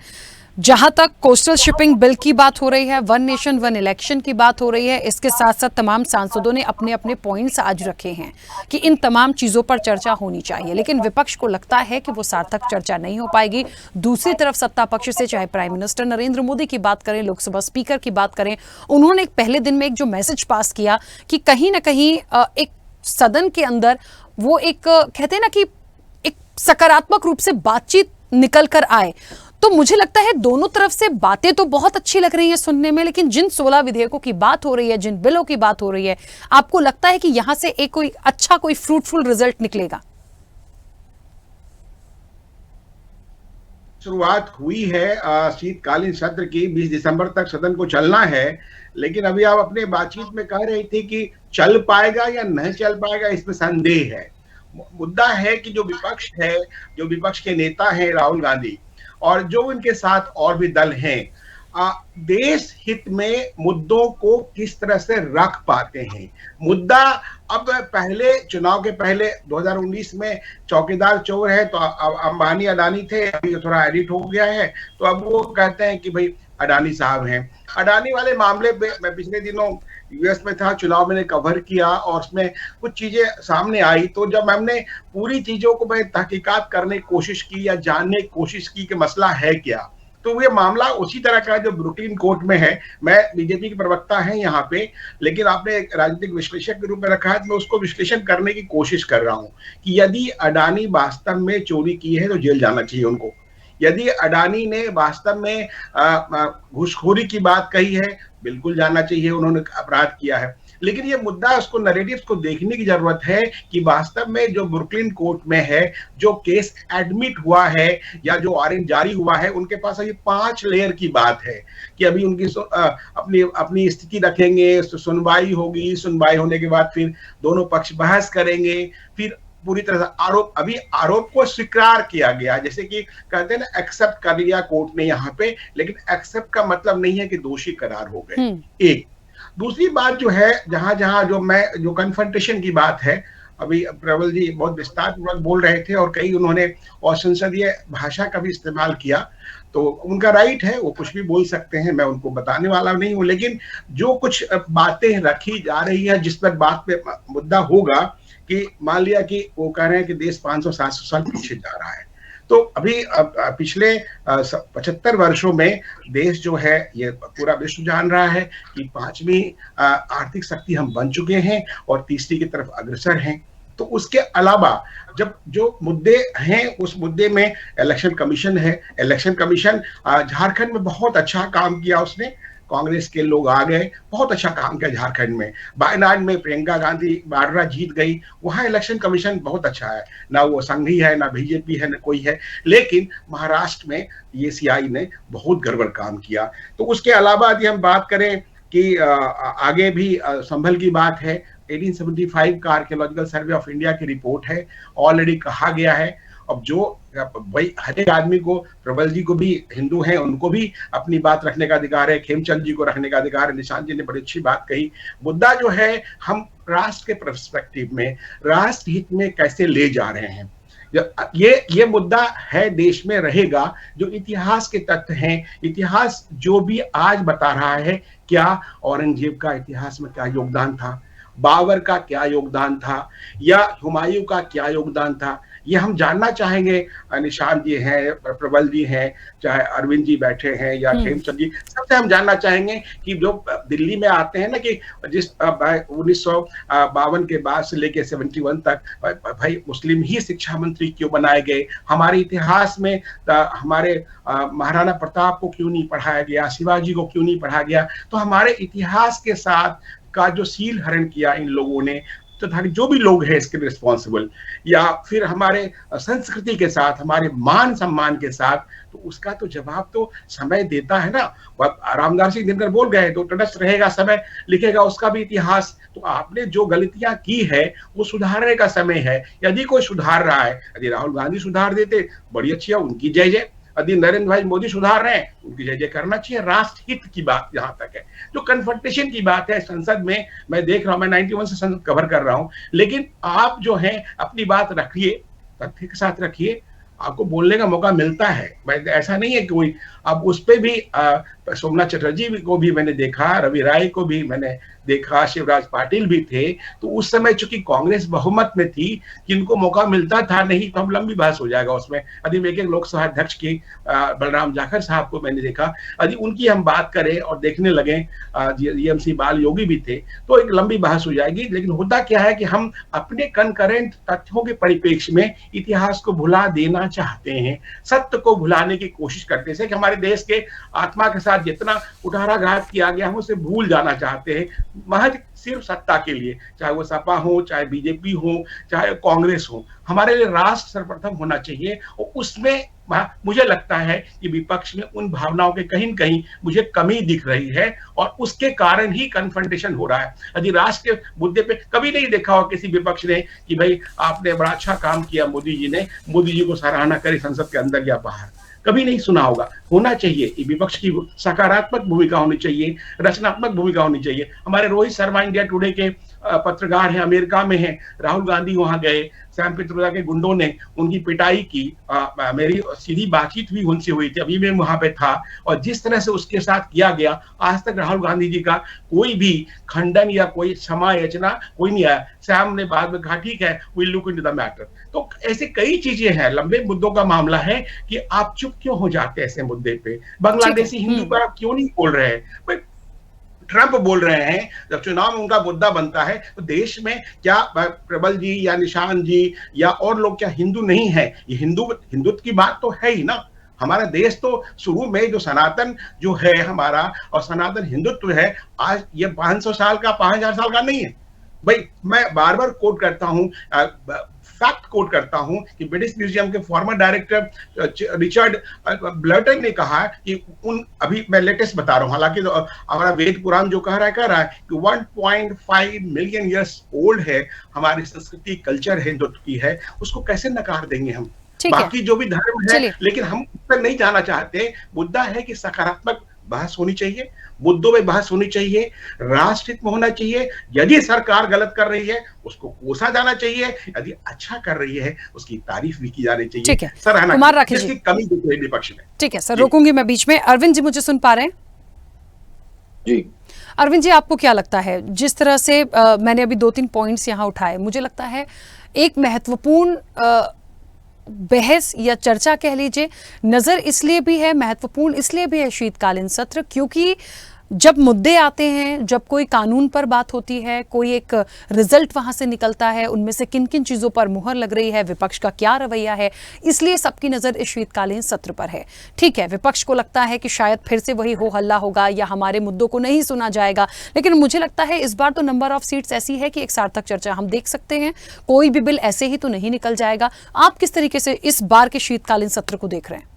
जहां तक कोस्टल शिपिंग बिल की बात हो रही है, वन नेशन वन इलेक्शन की बात हो रही है, इसके साथ साथ तमाम सांसदों ने अपने अपने पॉइंट्स आज रखे हैं कि इन तमाम चीज़ों पर चर्चा होनी चाहिए, लेकिन विपक्ष को लगता है कि वो सार्थक चर्चा नहीं हो पाएगी। दूसरी तरफ सत्ता पक्ष से चाहे प्राइम मिनिस्टर नरेंद्र मोदी की बात करें, लोकसभा स्पीकर की बात करें, उन्होंने एक पहले दिन में एक जो मैसेज पास किया कि कहीं ना कहीं एक सदन के अंदर वो एक कहते हैं ना कि एक सकारात्मक रूप से बातचीत निकल कर आए। तो मुझे लगता है दोनों तरफ से बातें तो बहुत अच्छी लग रही हैं सुनने में, लेकिन जिन 16 विधेयकों की बात हो रही है, जिन बिलों की बात हो रही है, आपको लगता है कि यहां से एक कोई अच्छा, कोई फ्रूटफुल रिजल्ट निकलेगा? शुरुआत हुई है शीतकालीन सत्र की। 20 दिसंबर तक सदन को चलना है, लेकिन अभी आप अपने बातचीत में कह रही थी कि चल पाएगा या नहीं चल पाएगा, इसमें संदेह है। मुद्दा है कि जो विपक्ष है, जो विपक्ष के नेता हैं राहुल गांधी और जो उनके साथ और भी दल हैं, देश हित में मुद्दों को किस तरह से रख पाते हैं। मुद्दा अब पहले चुनाव के पहले 2019 में चौकीदार चोर है तो अंबानी अडानी थे, अभी थोड़ा एडिट हो गया है, तो अब वो कहते हैं कि भाई अडानी साहब हैं। अडानी वाले मामले पे मैं पिछले दिनों यूएस में था, चुनाव मैंने कवर किया और उसमें कुछ चीजें सामने आई। तो जब हमने पूरी चीजों को मैं तहकीकात करने की कोशिश की या जानने की कोशिश की कि मसला है क्या, तो ये मामला उसी तरह का जो ब्रुकलिन कोर्ट में है। मैं बीजेपी के प्रवक्ता हैं यहाँ पे, लेकिन आपने एक राजनीतिक विश्लेषक के रूप में रखा है, तो मैं उसको विश्लेषण करने की कोशिश कर रहा हूँ कि यदि अडानी वास्तव में चोरी की है तो जेल जाना चाहिए उनको। यदि अडानी ने वास्तव में घूसखोरी की बात कही है, बिल्कुल जाना चाहिए, उन्होंने अपराध किया है। लेकिन ये मुद्दा, उसको नैरेटिव्स को देखने की जरूरत है कि वास्तव में जो ब्रुकलिन कोर्ट में है, जो केस एडमिट हुआ है या जो वारंट जारी हुआ है, उनके पास अभी 5 लेयर की बात है कि अभी उनकी अपनी अपनी स्थिति रखेंगे, सुनवाई होगी, सुनवाई होने के बाद फिर दोनों पक्ष बहस करेंगे, फिर पूरी तरह से आरोप को स्वीकार किया गया, जैसे कि कहते हैं ना, एक्सेप्ट कर लिया कोर्ट ने यहाँ पे, लेकिन एक्सेप्ट का मतलब नहीं है कि दोषी करार हो गए। एक दूसरी बात जो है, जहां जो कन्फ्रंटेशन की बात है, अभी प्रबल जी बहुत विस्तार पूर्वक बोल रहे थे और कई उन्होंने और संसदीय भाषा का भी इस्तेमाल किया, तो उनका राइट है, वो कुछ भी बोल सकते हैं, मैं उनको बताने वाला नहीं हूं। लेकिन जो कुछ बातें रखी जा रही है, जिस पर बात पे मुद्दा होगा कि मान लिया कि वो कह रहे हैं कि देश 500-700 साल पीछे जा रहा है, तो अभी पिछले 75 वर्षों में देश जो है, ये पूरा विश्व जान रहा है कि 5वीं आर्थिक शक्ति हम बन चुके हैं और तीसरी की तरफ अग्रसर हैं। तो उसके अलावा जब जो मुद्दे हैं, उस मुद्दे में इलेक्शन कमीशन है। इलेक्शन कमीशन झारखंड में बहुत अच्छा काम किया, उसने, कांग्रेस के लोग आ गए, बहुत अच्छा काम किया झारखंड में। वायनाड में प्रियंका गांधी वाड्रा जीत गई, वहां इलेक्शन कमीशन बहुत अच्छा है, ना वो संघी है, ना बीजेपी है, ना कोई है। लेकिन महाराष्ट्र में ईसीआई ने बहुत गड़बड़ काम किया। तो उसके अलावा यदि हम बात करें कि आगे भी संभल की बात है, 1875 का आर्कियोलॉजिकल सर्वे ऑफ इंडिया की रिपोर्ट है, ऑलरेडी कहा गया है। अब जो भाई, हर एक आदमी को, प्रबल जी को भी, हिंदू हैं, उनको भी अपनी बात रखने का अधिकार है, खेमचंद जी को रखने का अधिकार है, निशांत जी ने बड़ी अच्छी बात कही। मुद्दा जो है, हम राष्ट्र के पर्सपेक्टिव में, राष्ट्र हित में कैसे ले जा रहे हैं, ये मुद्दा है, देश में रहेगा। जो इतिहास के तथ्य हैं, इतिहास जो भी आज बता रहा है, क्या औरंगजेब का इतिहास में क्या योगदान था, बाबर का क्या योगदान था, या हुमायूं का क्या योगदान था, ये हम जानना चाहेंगे। निशांत जी हैं, प्रबल जी हैं, चाहे अरविंद जी बैठे हैं या खेमचंद जी, सबसे हम जानना चाहेंगे कि जो दिल्ली में आते हैं ना, कि जिस 1952 के बाद से लेके 71 तक भाई मुस्लिम ही शिक्षा मंत्री क्यों बनाए गए, हमारे इतिहास में हमारे महाराणा प्रताप को क्यों नहीं पढ़ाया गया, शिवाजी को क्यों नहीं पढ़ाया गया। तो हमारे इतिहास के साथ का जो सील हरण किया इन लोगों ने, तथा जो भी लोग हैं इसके रिस्पॉन्सिबल, या फिर हमारे संस्कृति के साथ, हमारे मान सम्मान के साथ, तो उसका तो जवाब तो समय देता है ना। रामदास जी दिनकर बोल गए, तो तटस्थ रहेगा, समय लिखेगा उसका भी इतिहास। तो आपने जो गलतियां की है वो सुधारने का समय है। यदि कोई सुधार रहा है, यदि राहुल गांधी सुधार देते, बड़ी अच्छी है, उनकी जय जय। यदि नरेंद्र भाई मोदी सुधार रहे हैं, उनकी जय जय करना चाहिए। राष्ट्र हित की बात जहां तक है, जो कन्फ्रंटेशन की बात है संसद में, मैं देख रहा हूं, मैं 91 से संसद कवर कर रहा हूं, लेकिन आप जो है अपनी बात रखिए, तथ्य के साथ रखिए, आपको बोलने का मौका मिलता है। ऐसा नहीं है कि कोई, अब उस पे भी सोमनाथ चटर्जी को भी मैंने देखा, रवि राय को भी मैंने देखा, शिवराज पाटिल भी थे। तो उस समय चूंकि कांग्रेस बहुमत में थी, जिनको मौका मिलता था, नहीं तो हम लंबी बहस हो जाएगा उसमें। यदि एक लोकसभा अध्यक्ष की बलराम जाखड़ साहब को मैंने देखा, यदि उनकी हम बात करें और देखने लगे, जीएमसी बाल योगी भी थे, तो एक लंबी बहस हो जाएगी। लेकिन होता क्या है कि हम अपने कंकरेंट तथ्यों के परिप्रेक्ष्य में इतिहास को भुला देना चाहते हैं, सत्य को भुलाने की कोशिश करते हैं कि हमारे देश के आत्मा के साथ जितना कुठाराघात किया गया, हम उसे भूल जाना चाहते हैं, महज सिर्फ सत्ता के लिए, चाहे वो सपा हो, चाहे बीजेपी हो, चाहे कांग्रेस हो। हमारे लिए राष्ट्र सर्वप्रथम होना चाहिए, और उसमें मुझे लगता है कि विपक्ष में उन भावनाओं के कहीं न कहीं मुझे कमी दिख रही है, और उसके कारण ही कन्फ्रंटेशन हो रहा है। यदि राष्ट्र के मुद्दे पे कभी नहीं देखा हो किसी विपक्ष ने कि भाई आपने बड़ा अच्छा काम किया, मोदी जी ने, मोदी जी को सराहना करी संसद के अंदर या बाहर, कभी नहीं सुना होगा। होना चाहिए, विपक्ष की सकारात्मक भूमिका होनी चाहिए, रचनात्मक भूमिका होनी चाहिए। हमारे रोहित शर्मा इंडिया टुडे के पत्रकार हैं, अमेरिका में हैं, राहुल गांधी वहां गए, सैम पित्रोदा के गुंडों ने उनकी पिटाई की, मेरी सीधी बातचीत भी उनसे हुई थी, अभी मैं वहां पे था, और जिस तरह से उसके साथ किया गया, आज तक राहुल गांधी जी का कोई भी खंडन या कोई क्षमा याचना कोई नहीं आया। सैम ने बाद में कहा ठीक है, we look into the matter. तो ऐसे कई चीजें हैं, लंबे मुद्दों का मामला है कि आप चुप क्यों हो जाते हैं ऐसे मुद्दे पे। बांग्लादेशी हिंदू पर आप क्यों नहीं बोल रहे हैं? ट्रंप बोल रहे हैं, जब चुनाव में उनका मुद्दा बनता है, तो देश में क्या प्रबल जी या निशान जी या और लोग क्या हिंदू नहीं है? ये हिंदुत्व की बात तो है ही ना। हमारा देश तो शुरू में जो सनातन जो है हमारा और सनातन हिंदुत्व है, आज ये 500 साल का 5000 साल का नहीं है भाई। मैं बार बार कोट करता हूं, फैक्ट कोट करता हूं कि ब्रिटिश म्यूजियम के फॉर्मर डायरेक्टर रिचर्ड ब्लर्टन ने कहा कि अभी मैं लेटेस्ट बता रहा हूं, हालांकि हमारा वेद पुराण जो कह रहा है कि 1.5 मिलियन ईयर्स ओल्ड है हमारी संस्कृति, कल्चर हिंदुत्व की है, उसको कैसे नकार देंगे हम। बाकी जो भी धर्म है, लेकिन हम उस पर नहीं जाना चाहते। मुद्दा है कि सकारात्मक बहस होनी चाहिए, मुद्दों में बहस होनी चाहिए, राष्ट्र हित में होना चाहिए। यदि सरकार गलत कर रही है उसको कोसा जाना चाहिए, यदि अच्छा कर रही है उसकी तारीफ भी की जानी चाहिए। ठीक है सर, कुमार राठी जी, कमी दिख रही है विपक्ष में। ठीक है सर, रोकूंगी मैं बीच में। अरविंद जी मुझे सुन पा रहे हैं? जी अरविंद जी, आपको क्या लगता है, जिस तरह से मैंने अभी 2-3 पॉइंट्स यहाँ उठाए, मुझे लगता है एक महत्वपूर्ण बहस या चर्चा कह लीजिए, नजर इसलिए भी है, महत्वपूर्ण इसलिए भी है शीतकालीन सत्र, क्योंकि जब मुद्दे आते हैं, जब कोई कानून पर बात होती है, कोई एक रिजल्ट वहां से निकलता है, उनमें से किन किन चीजों पर मुहर लग रही है, विपक्ष का क्या रवैया है, इसलिए सबकी नजर इस शीतकालीन सत्र पर है। ठीक है, विपक्ष को लगता है कि शायद फिर से वही हो हल्ला होगा या हमारे मुद्दों को नहीं सुना जाएगा, लेकिन मुझे लगता है इस बार तो नंबर ऑफ सीट्स ऐसी है कि एक सार्थक चर्चा हम देख सकते हैं। कोई भी बिल ऐसे ही तो नहीं निकल जाएगा। आप किस तरीके से इस बार के शीतकालीन सत्र को देख रहे हैं?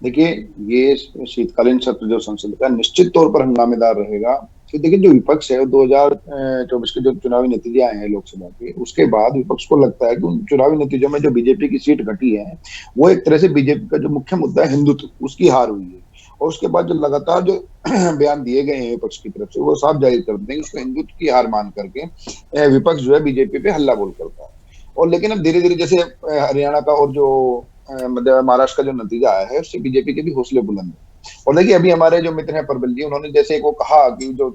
देखिए, ये शीतकालीन सत्र जो संसद का निश्चित तौर पर हंगामेदार रहेगा। कि देखिए, जो विपक्ष है 2024 के जो चुनावी नतीजे आए हैं लोकसभा के, उसके बाद विपक्ष को लगता है कि उन चुनावी नतीजों में जो बीजेपी की सीट घटी है वो एक तरह से बीजेपी का जो मुख्य मुद्दा है हिंदुत्व, उसकी हार हुई है। और उसके बाद जो लगातार जो बयान दिए गए हैं विपक्ष की तरफ से, वो साफ जाहिर कर देंगे उसको हिंदुत्व की हार मान करके विपक्ष जो है बीजेपी पे हल्ला बोल करता है। और लेकिन अब धीरे धीरे जैसे हरियाणा का और जो महाराष्ट्र का जो नतीजा आया है उससे बीजेपी के भी हौसले बुलंद है। और देखिए, अभी हमारे जो मित्र हैं परबल जी, उन्होंने जैसे वो कहा कि जो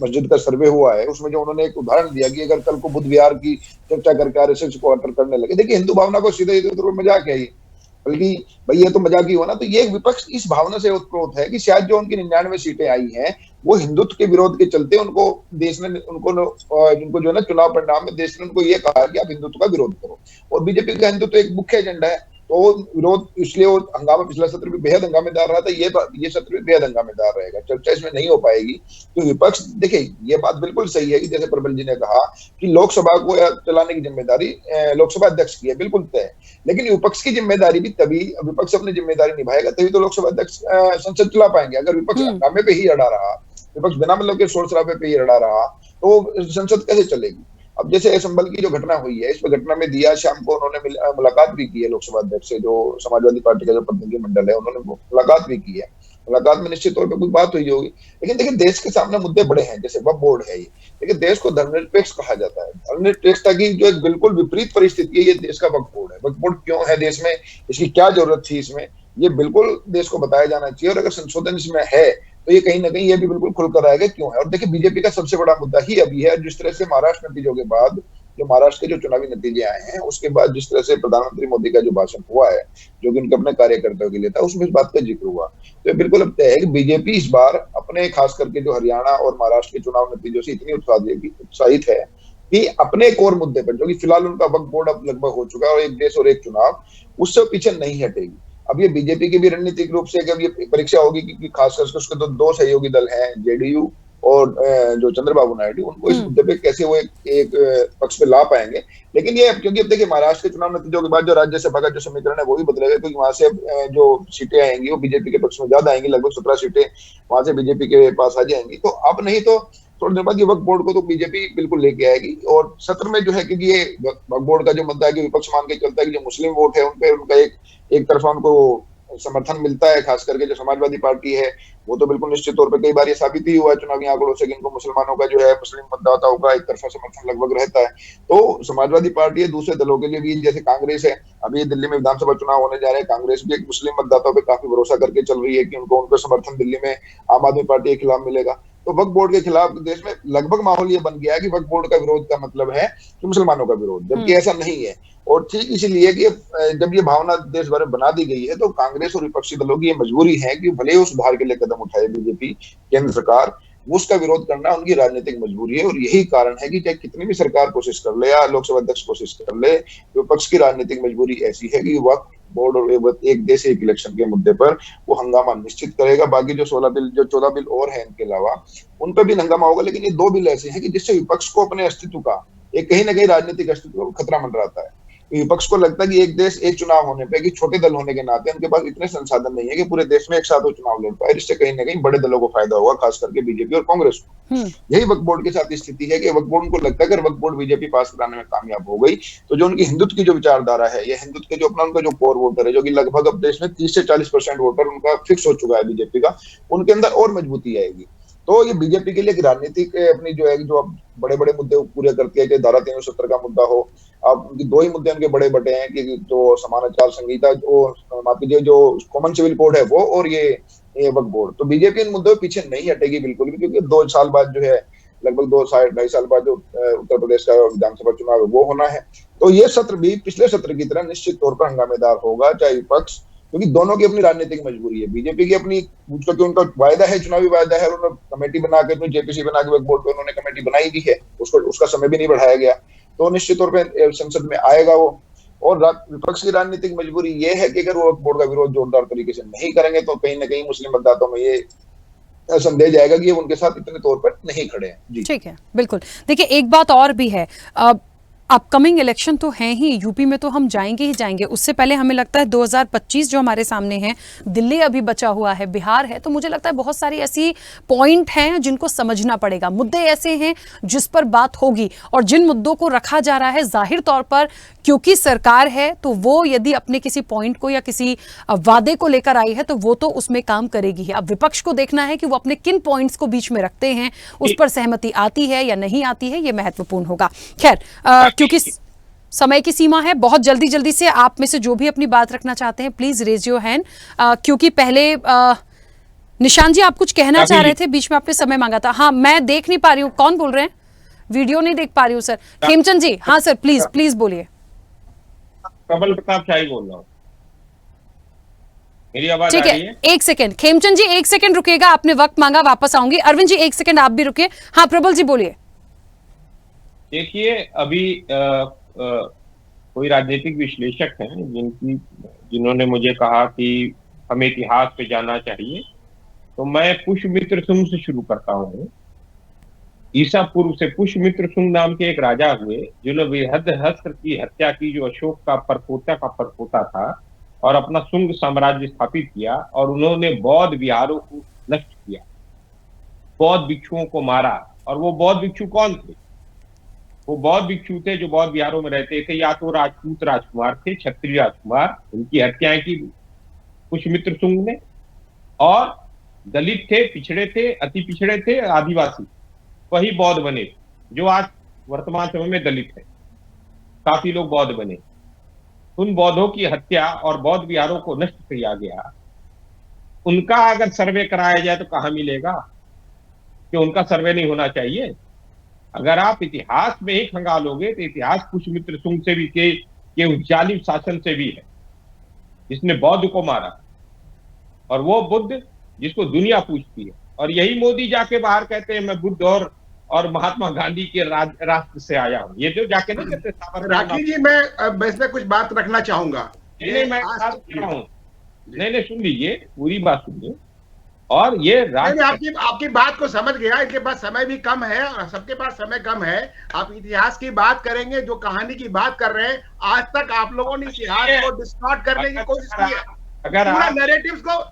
मस्जिद का सर्वे हुआ है उसमें जो उन्होंने एक उदाहरण दिया कि अगर कल को बुद्ध विहार की चर्चा करके आरएसएस को अटर करने लगे, देखिए हिंदू भावना को सीधे मजाक है, बल्कि भाई ये तो मजाक ही होना। तो ये विपक्ष इस भावना से उत्प्रोत है कि शायद जो उनकी 99 सीटें आई हैं वो हिंदुत्व के विरोध के चलते उनको देश ने उनको जो है ना चुनाव परिणाम में देश ने उनको ये कहा कि आप हिंदुत्व का विरोध करो। और बीजेपी का हिंदुत्व एक मुख्य एजेंडा है, तो विरोध, इसलिए वो हंगामा पिछला सत्र भी बेहद हंगामेदार रहा था, ये सत्र भी बेहद हंगामेदार रहेगा, चर्चा इसमें नहीं हो पाएगी। तो विपक्ष, देखिए ये बात बिल्कुल सही है कि जैसे प्रबल जी ने कहा कि लोकसभा को चलाने की जिम्मेदारी लोकसभा अध्यक्ष की है, बिल्कुल तय है, लेकिन विपक्ष की जिम्मेदारी भी तभी, विपक्ष अपनी जिम्मेदारी निभाएगा तभी तो लोकसभा अध्यक्ष संसद चला पाएंगे। अगर विपक्ष हंगामे पे ही अड़ा रहा, विपक्ष बिना मतलब के शोर शराबे पे ही अड़ा रहा, तो संसद कैसे चलेगी। अब जैसे संभल की जो घटना हुई है, इस घटना में दिया शाम को उन्होंने मुलाकात भी की है लोकसभा अध्यक्ष से, जो समाजवादी पार्टी का जो प्रतिनिधि मंडल है उन्होंने मुलाकात भी की है। मुलाकात में निश्चित तौर पर कुछ बात हुई होगी, लेकिन देखिए देश के सामने मुद्दे बड़े हैं, जैसे वक्फ बोर्ड है, ये देखिए देश को धर्मनिरपेक्ष कहा जाता है, धर्मनिरपेक्षता की जो एक बिल्कुल विपरीत परिस्थिति है ये देश का वक्फ बोर्ड है। वक्फ बोर्ड क्यों है देश में, इसकी क्या जरूरत थी इसमें, ये बिल्कुल देश को बताया जाना चाहिए। और अगर संशोधन इसमें है तो ये कहीं ना कहीं ये भी बिल्कुल खुलकर आएगा क्यों है। और देखिए बीजेपी का सबसे बड़ा मुद्दा ही अभी है, जिस तरह से महाराष्ट्र नतीजों के बाद, जो महाराष्ट्र के जो चुनावी नतीजे आए हैं उसके बाद जिस तरह से प्रधानमंत्री मोदी का जो भाषण हुआ है, जो कि उनके अपने कार्यकर्ताओं के लिए था, उसमें इस बात का जिक्र हुआ। तो ये बिल्कुल अब तय है कि बीजेपी इस बार अपने खास करके जो हरियाणा और महाराष्ट्र के चुनाव नतीजों से इतनी उत्साहित है कि अपने एक और मुद्दे पर, जो कि फिलहाल उनका वक्फ बोर्ड अब लगभग हो चुका है और एक देश और एक चुनाव, उससे पीछे नहीं हटेगी। अब ये बीजेपी की भी रणनीतिक रूप से जब ये परीक्षा होगी कि खासकर उसके तो दो सहयोगी दल हैं, जेडीयू और जो चंद्रबाबू नायडू, उनको इस मुद्दे पे कैसे वो एक पक्ष पे ला पाएंगे। लेकिन ये क्योंकि अब देखिए महाराष्ट्र के चुनाव नतीजों के बाद जो राज्यसभा का जो समीकरण है वो भी बदलेगा, क्योंकि वहां से जो सीटें आएंगी वो बीजेपी के पक्ष में ज्यादा आएंगी, लगभग 17 सीटें वहां से बीजेपी के पास आ जाएंगी। तो अब नहीं तो थोड़ी देर बाद ये वक्फ बोर्ड को तो बीजेपी बिल्कुल लेके आएगी। और सत्र में जो है, क्योंकि ये वक्फ बोर्ड का जो मुद्दा है कि विपक्ष मान के चलता है कि जो मुस्लिम वोट है उनपे उनका एक तरफा उनको समर्थन मिलता है, खास करके जो समाजवादी पार्टी है वो तो बिल्कुल निश्चित तौर पर कई बार ये साबित ही हुआ है चुनावी आंकड़ों से कि इनको मुसलमानों का जो है, मुस्लिम मतदाताओं का एक तरफा समर्थन लगभग रहता है। तो समाजवादी पार्टी है, दूसरे दलों के लिए भी जैसे कांग्रेस है, अभी दिल्ली में विधानसभा चुनाव होने जा रहे हैं, कांग्रेस भी एक मुस्लिम मतदाताओं पर काफी भरोसा करके चल रही है कि उनको समर्थन दिल्ली में आम आदमी पार्टी के खिलाफ मिलेगा। तो वक्फ बोर्ड के खिलाफ देश में लगभग माहौल ये बन गया है कि वक्फ बोर्ड का विरोध का मतलब है कि मुसलमानों का विरोध, जबकि ऐसा नहीं है। और ठीक इसीलिए कि जब ये भावना देश भर में बना दी गई है तो कांग्रेस और विपक्षी दलों की ये मजबूरी है कि भले उस सुधार के लिए कदम उठाए बीजेपी केंद्र सरकार, वो उसका विरोध करना उनकी राजनीतिक मजबूरी है। और यही कारण है कि चाहे कितनी भी सरकार कोशिश कर ले या लोकसभा अध्यक्ष कोशिश कर ले, विपक्ष की राजनीतिक मजबूरी ऐसी है कि वक्त बोर्ड और एक देश एक इलेक्शन के मुद्दे पर वो हंगामा निश्चित करेगा। बाकी जो 14 बिल और हैं इनके अलावा, उन पर भी हंगामा होगा। लेकिन ये 2 बिल ऐसे हैं कि जिससे विपक्ष को अपने अस्तित्व का, एक कहीं ना कहीं राजनीतिक अस्तित्व का खतरा मंडराता है। विपक्ष को लगता है कि एक देश एक चुनाव होने पे, कि छोटे दल होने के नाते उनके पास इतने संसाधन नहीं है कि पूरे देश में एक साथ वो चुनाव लड़ पाए, जिससे कहीं ना कहीं बड़े दलों को फायदा होगा, खास करके बीजेपी और कांग्रेस को। यही वक्फ बोर्ड के साथ स्थिति है कि वक्फ बोर्ड को लगता है कि वक्फ बोर्ड बीजेपी पास कराने में कामयाब हो गई तो जो उनकी हिंदुत्व की जो विचारधारा है, या हिंदुत्व के जो अपना उनका जो कोर वोटर है, जो कि लगभग अब देश में 30 से 40% वोटर उनका फिक्स हो चुका है बीजेपी का, उनके अंदर और मजबूती आएगी। तो ये बीजेपी के लिए राजनीतिक अपनी जो है, जो बड़े बड़े मुद्दे पूरे करती है, चाहे धारा 370 का मुद्दा हो, अब उनकी 2 ही मुद्दे उनके बड़े बटे हैं कि जो समान आचार संहिता, जो माफ कीजिए जो कॉमन सिविल कोड है वो, और ये वक्फ बोर्ड। तो बीजेपी इन मुद्दों पीछे नहीं हटेगी बिल्कुल भी, क्योंकि 2 साल बाद जो है, लगभग 2-2.5 साल बाद जो उत्तर प्रदेश का विधानसभा चुनाव है वो होना है। तो ये सत्र भी पिछले सत्र की तरह निश्चित तौर पर हंगामेदार होगा, चाहे विपक्ष, क्योंकि दोनों की अपनी राजनीतिक मजबूरी है। बीजेपी की अपनी, क्योंकि उनका वायदा है, चुनावी वायदा है, उन्होंने कमेटी बना के, जेपीसी बना के वक्फ बोर्ड पे उन्होंने कमेटी बनाई भी है, उसका समय भी नहीं बढ़ाया गया, तो निश्चित तौर पर संसद में आएगा वो। और विपक्ष की राजनीतिक मजबूरी ये है कि अगर वो वक्फ बोर्ड का विरोध जोरदार तरीके से नहीं करेंगे तो कहीं ना कहीं मुस्लिम मतदाताओं में ये संदेह जाएगा कि ये उनके साथ इतने तौर पर नहीं खड़े हैं। जी ठीक है, बिल्कुल। देखिए, एक बात और भी है, अपकमिंग इलेक्शन तो हैं ही, यूपी में तो हम जाएंगे ही जाएंगे। उससे पहले हमें लगता है 2025 जो हमारे सामने है, दिल्ली अभी बचा हुआ है, बिहार है, तो मुझे लगता है बहुत सारी ऐसी पॉइंट हैं जिनको समझना पड़ेगा। मुद्दे ऐसे हैं जिस पर बात होगी, और जिन मुद्दों को रखा जा रहा है, जाहिर तौर पर क्योंकि सरकार है तो वो यदि अपने किसी पॉइंट को या किसी वादे को लेकर आई है तो वो तो उसमें काम करेगी। अब विपक्ष को देखना है कि वो अपने किन पॉइंट्स को बीच में रखते हैं, उस पर सहमति आती है या नहीं आती है, ये महत्वपूर्ण होगा। खैर, क्योंकि समय की सीमा है, बहुत जल्दी से आप में से जो भी अपनी बात रखना चाहते हैं प्लीज रेज योर हैंड, क्योंकि पहले निशान जी आप कुछ कहना चाह रहे थे, बीच में आपने समय मांगा था। हाँ, मैं देख नहीं पा रही हूँ, कौन बोल रहे हैं? वीडियो नहीं देख पा रही हूँ सर। खेमचंद जी, हाँ सर, प्लीज बोलिए। प्रबल प्रताप शाही बोल रहा हूँ, मेरी आवाज आ रही है? एक सेकंड खेमचंद जी, 1 सेकंड रुकिएगा, आपने वक्त मांगा, वापस आऊंगी। अरविंद जी 1 सेकंड आप भी रुकिए। हाँ प्रबल जी बोलिए। देखिए, अभी कोई राजनीतिक विश्लेषक हैं जिन्होंने मुझे कहा कि हमें इतिहास पे जाना चाहिए, तो मैं पुष्यमित्र शुंग से शुरू करता हूँ। ईसा पूर्व से पुष्यमित्र शुंग नाम के एक राजा हुए जिन्होंने बृहदहस्त्र की हत्या की, जो अशोक का परपोता था, और अपना शुंग साम्राज्य स्थापित किया, और उन्होंने बौद्ध विहारों को नष्ट किया, बौद्ध भिक्षुओं को मारा। और वो बौद्ध भिक्षु कौन थे? वो बौद्ध भिक्षु थे जो बौद्ध विहारों में रहते थे, या तो राजपूत राजकुमार थे, क्षत्रिय राजकुमार, उनकी हत्याएं की पुष्यमित्र शुंग ने, और दलित थे, पिछड़े थे, अति पिछड़े थे, आदिवासी, वही बौद्ध बने, जो आज वर्तमान समय में दलित है। काफी लोग बौद्ध बने। उन बौद्धों की हत्या और बौद्ध विहारों को नष्ट किया गया। उनका अगर सर्वे कराया जाए तो कहां मिलेगा कि उनका सर्वे नहीं होना चाहिए? अगर आप इतिहास में ही खंगालोगे तो इतिहास पुष्यमित्र शुंग से भी के उस जालिम शासन से भी है, जिसने बौद्ध को मारा, और वो बुद्ध जिसको दुनिया पूछती है। और यही मोदी जाके बाहर कहते हैं मैं बुद्ध और महात्मा गांधी के राष्ट्र से आया हूं। ये जो जाके नहीं कहते। राखी जी, मैं इसमें कुछ बात रखना चाहूंगा। नहीं, सुन लीजिए, पूरी बात सुनिए। और ये आपकी बात को समझ गया। इनके पास समय भी कम है और सबके पास समय कम है। आप इतिहास की बात करेंगे, जो कहानी की बात कर रहे हैं, आज तक आप लोगों ने इतिहास को डिस्टॉर्ट करने की कोशिश की है। अगर पूरा नैरेटिव्स को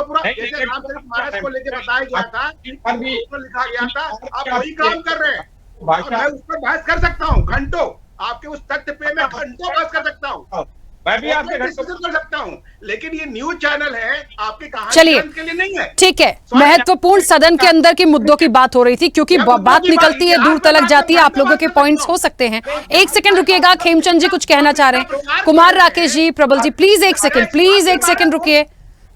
पूरा, जैसे रामचरित मानस को लेकर बताया गया था, लिखा गया था, आप वही काम कर रहे हैं। मैं उस पर बहस कर सकता हूँ घंटों, आपके उस तथ्य पे मैं घंटों बहस कर सकता हूँ, मैं भी आपसे डिस्कशन कर सकता हूँ, लेकिन ये न्यूज चैनल है, आपकी कहानी चलिए के लिए नहीं है। ठीक है, महत्वपूर्ण सदन के अंदर के मुद्दों की बात हो रही थी, क्योंकि बात निकलती है, दूर तलक जाती है, आप लोगों के पॉइंट्स हो सकते हैं। 1 सेकंड रुकिएगा, खेमचंद जी कुछ कहना चाह रहे हैं। कुमार राकेश जी, प्रबल जी, प्लीज 1 सेकंड रुकिए।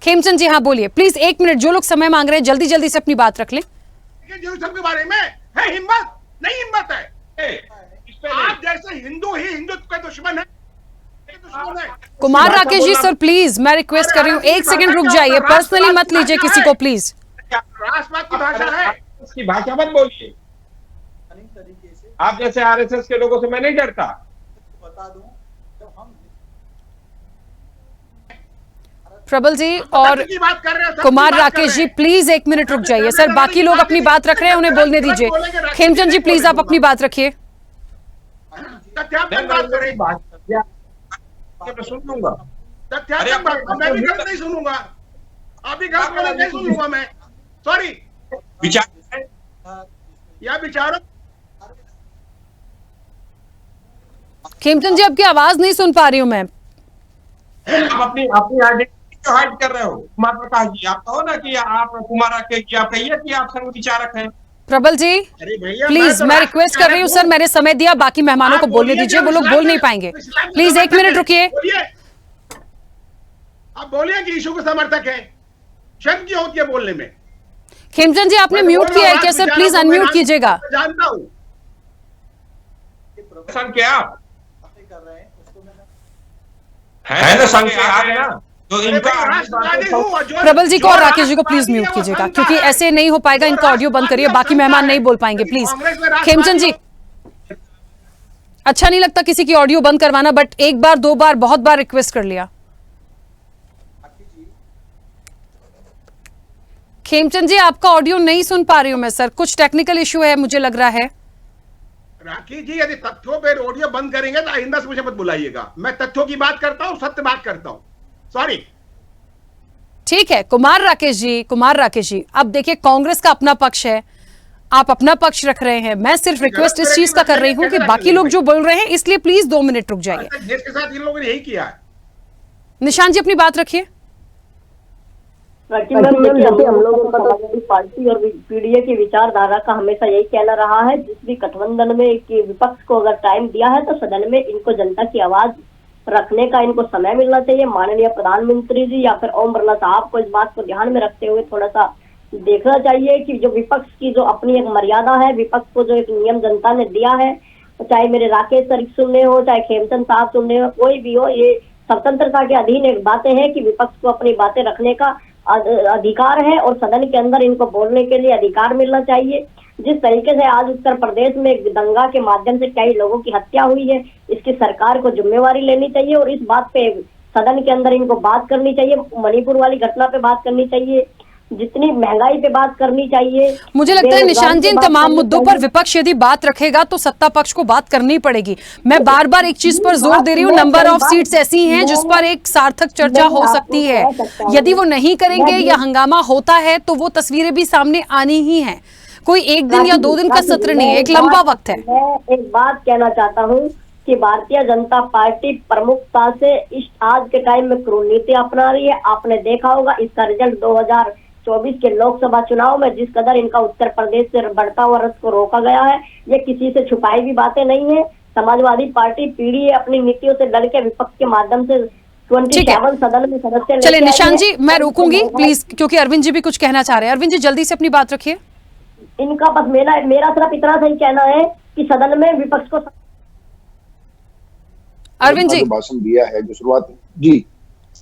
खेमचंद जी हाँ बोलिए, प्लीज 1 मिनट। जो लोग समय मांग रहे हैं जल्दी से अपनी बात रख लें। के बारे में है हिम्मत नहीं, हिम्मत है। आप जैसे हिंदू ही हिंदुत्व के दुश्मन है। कुमार राकेश जी सर, प्लीज मैं रिक्वेस्ट कर रही हूँ, 1 सेकंड रुक जाइए, पर्सनली मत लीजिए किसी को प्लीज। राष्ट्रवाद की भाषा है। इसकी भाषा मत बोलिए। तरीके से आप जैसे आरएसएस के लोगों से मैं नहीं डरता। बता दूं, जब हम प्रबल जी और की बात कर रहे हैं, कुमार राकेश जी प्लीज एक मिनट रुक जाइए सर, बाकी लोग अपनी बात रख रहे हैं, उन्हें बोलने दीजिए। खेमचंद जी प्लीज आप अपनी बात रखिए। तथ्यात्मक बात करें, मैं सुन लूंगा। तथ्यात्मक बात, मैं भी गलत नहीं सुनूंगा, आप भी गलत बोले नहीं सुनूंगा मैं, सॉरी। विचार या विचारों खेमचंद जी आपकी आवाज नहीं सुन पा रही हूं मैं। आप अपनी आइडेंटिटी क्यों हाइड कर रहे हो? कुमार प्रकाश जी, आप कहो ना कि आप कुमार राकेश जी, आप कहिए कि आप संघ विचारक हैं। प्रबल जी प्लीज, मैं रिक्वेस्ट कर रही हूँ सर, मैंने समय दिया, बाकी मेहमानों को बोलने दीजिए, वो लोग बोल नहीं पाएंगे। प्लीज एक मिनट रुकिए। आप बोलिए कि यीशु के समर्थक है, शर्म क्यों होती है बोलने में? खेमचंद जी आपने म्यूट किया है क्या सर? प्लीज अनम्यूट कीजिएगा। जानता हूँ संघ के आप कर रहे हैं उसको मैंने है ना, संघ के आप ना, तो इनका प्रबल जी को और राकेश जी को प्लीज म्यूट कीजिएगा, क्योंकि ऐसे नहीं हो पाएगा। इनका ऑडियो बंद करिए, बाकी मेहमान नहीं बोल पाएंगे प्लीज। खेमचंद जी, अच्छा नहीं लगता किसी की ऑडियो बंद करवाना, बट एक बार दो बार बहुत बार रिक्वेस्ट कर लिया। खेमचंद जी आपका ऑडियो नहीं सुन पा रही हूं मैं सर, कुछ टेक्निकल इश्यू है मुझे लग रहा है। राखी जी, यदि तथ्यों पे ऑडियो बंद करेंगे तो आइंदा से मुझे मत बुलाइएगा, मैं तथ्यों की बात करता हूं, सत्य बात करता हूं, सॉरी। ठीक है कुमार राकेश जी, अब देखिए कांग्रेस का अपना पक्ष है, आप अपना पक्ष रख रहे हैं, मैं सिर्फ रिक्वेस्ट इस चीज का कर रही हूं कि बाकी लोग जो बोल रहे हैं, इसलिए प्लीज 2 मिनट रुक जाइए। देश के साथ इन लोगों ने यही किया है। निशांत जी अपनी बात रखिए। हम लोगों का समाजवादी पार्टी और पीडीए की विचारधारा का हमेशा यही कहना रहा है, जिस भी गठबंधन में कि विपक्ष को अगर टाइम दिया है तो सदन में इनको जनता की आवाज रखने का इनको समय मिलना चाहिए। माननीय प्रधानमंत्री जी या फिर ओम बिरला साहब को इस बात को ध्यान में रखते हुए थोड़ा सा देखना चाहिए कि जो विपक्ष की जो अपनी एक मर्यादा है, विपक्ष को जो एक नियम जनता ने दिया है, चाहे मेरे राकेश सर सुनने हो, चाहे खेमचंद साहब सुनने हो, कोई भी हो, ये स्वतंत्रता के अधीन एक बातें हैं कि विपक्ष को अपनी बातें रखने का अधिकार है और सदन के अंदर इनको बोलने के लिए अधिकार मिलना चाहिए। जिस तरीके से आज उत्तर प्रदेश में दंगा के माध्यम से कई लोगों की हत्या हुई है, इसकी सरकार को जिम्मेवारी लेनी चाहिए और इस बात पे सदन के अंदर इनको बात करनी चाहिए। मणिपुर वाली घटना पे बात करनी चाहिए, जितनी महंगाई पे बात करनी चाहिए। मुझे लगता है निशांत जी इन तमाम मुद्दों पर विपक्ष यदि बात रखेगा तो सत्ता पक्ष को बात करनी पड़ेगी। मैं बार बार एक चीज पर जोर दे रही हूँ, नंबर ऑफ सीट्स ऐसी हैं जिस पर एक सार्थक चर्चा हो सकती है। यदि वो नहीं करेंगे या हंगामा होता है तो वो तस्वीरें भी सामने आनी ही है। कोई एक दिन या 2 दिन का सत्र नहीं है, एक लंबा वक्त है। मैं एक बात कहना चाहता हूँ कि भारतीय जनता पार्टी प्रमुखता से इस आज के टाइम में नीति अपना रही है। आपने देखा होगा इसका रिजल्ट 2024 के लोकसभा चुनाव में जिस कदर इनका उत्तर प्रदेश से बढ़ता हुआ रथ को रोका गया है, ये किसी से छुपाई भी बातें नहीं है। समाजवादी पार्टी पीडीए अपनी नीतियों से लड़ के विपक्ष के माध्यम से 27 सदन में सदस्य। चलिए निशांत जी मैं रोकूंगी प्लीज, क्योंकि अरविंद जी भी कुछ कहना चाह रहे हैं। अरविंद जी जल्दी से अपनी बात रखिए। इनका बस मेरा सिर्फ इतना सही कहना है कि सदन में विपक्ष को अरविंद जी भाषण दिया है जो शुरुआत जी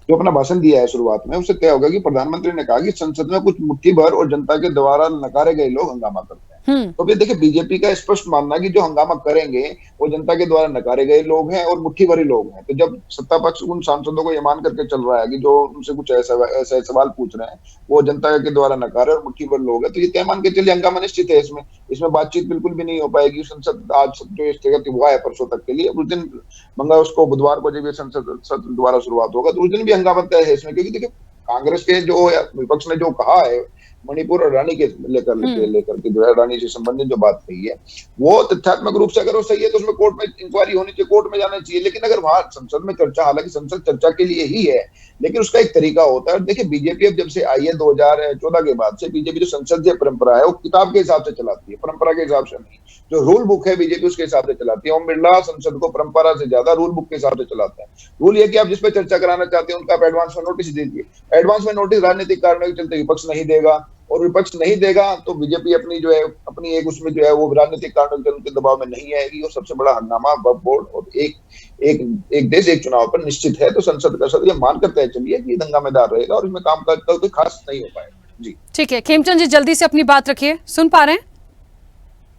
जो अपना भाषण दिया है शुरुआत में, उससे तय होगा कि प्रधानमंत्री ने कहा कि संसद में कुछ मुट्ठी भर और जनता के द्वारा नकारे गए लोग हंगामा करते हैं। तो फिर देखिए बीजेपी का स्पष्ट मानना कि जो हंगामा करेंगे वो जनता के द्वारा नकारे गए लोग हैं और मुट्ठी भरी लोग हैं। तो जब सत्ता पक्ष उन सांसदों को ये मान करके चल रहा है कि जो उनसे कुछ ऐसा सवाल पूछ रहे हैं वो जनता के द्वारा नकारे और मुट्ठी भर लोग है, तो ये तय मान के चलिए हंगामा निश्चित है। इसमें बातचीत बिल्कुल भी नहीं हो पाएगी। संसद आज जो स्थगित हुआ है परसों तक के लिए, उस दिन मंगल उसको बुधवार को जब ये संसद सत्र दोबारा शुरुआत होगा तो उस दिन भी हंगामा तय है इसमें। क्योंकि देखिए कांग्रेस के जो विपक्ष ने जो कहा है मणिपुर और रानी के लेकर के जो है रानी से संबंधित जो बात कही है वो तथ्यात्मक रूप से अगर वो सही है तो उसमें कोर्ट में इंक्वायरी होनी चाहिए, कोर्ट में जाना चाहिए। लेकिन अगर वहां संसद में चर्चा, हालांकि संसद चर्चा के लिए ही है लेकिन उसका एक तरीका होता है। देखिए बीजेपी अब जब से आई है 2014 के बाद से बीजेपी जो संसदीय परंपरा है वो किताब के हिसाब से चलाती है, परंपरा के हिसाब से नहीं। जो रूल बुक है बीजेपी उसके हिसाब से चलाती है। ओम बिरला संसद को परंपरा से ज्यादा रूल बुक के हिसाब से चलाता है। रूल ये कि आप जिस पे चर्चा कराना चाहते हैं उनका आप एडवांस में नोटिस दीजिए। एडवांस में नोटिस राजनीतिक कारणों के चलते विपक्ष नहीं देगा और विपक्ष नहीं देगा तो बीजेपी अपनी जो है अपनी एक उसमें जो है वो राजनीतिक कारणों के उनके दबाव में नहीं आएगी और सबसे बड़ा हंगामा वक्फ बोर्ड और एक देश एक चुनाव पर निश्चित है। तो संसद का सदस्य मान कर तय चलिए कि हंगामेदार रहेगा और इसमें काम का कोई खास नहीं हो पाएगा। जी ठीक है खेमचंद जी, जल्दी से अपनी बात रखिए, सुन पा रहे हैं?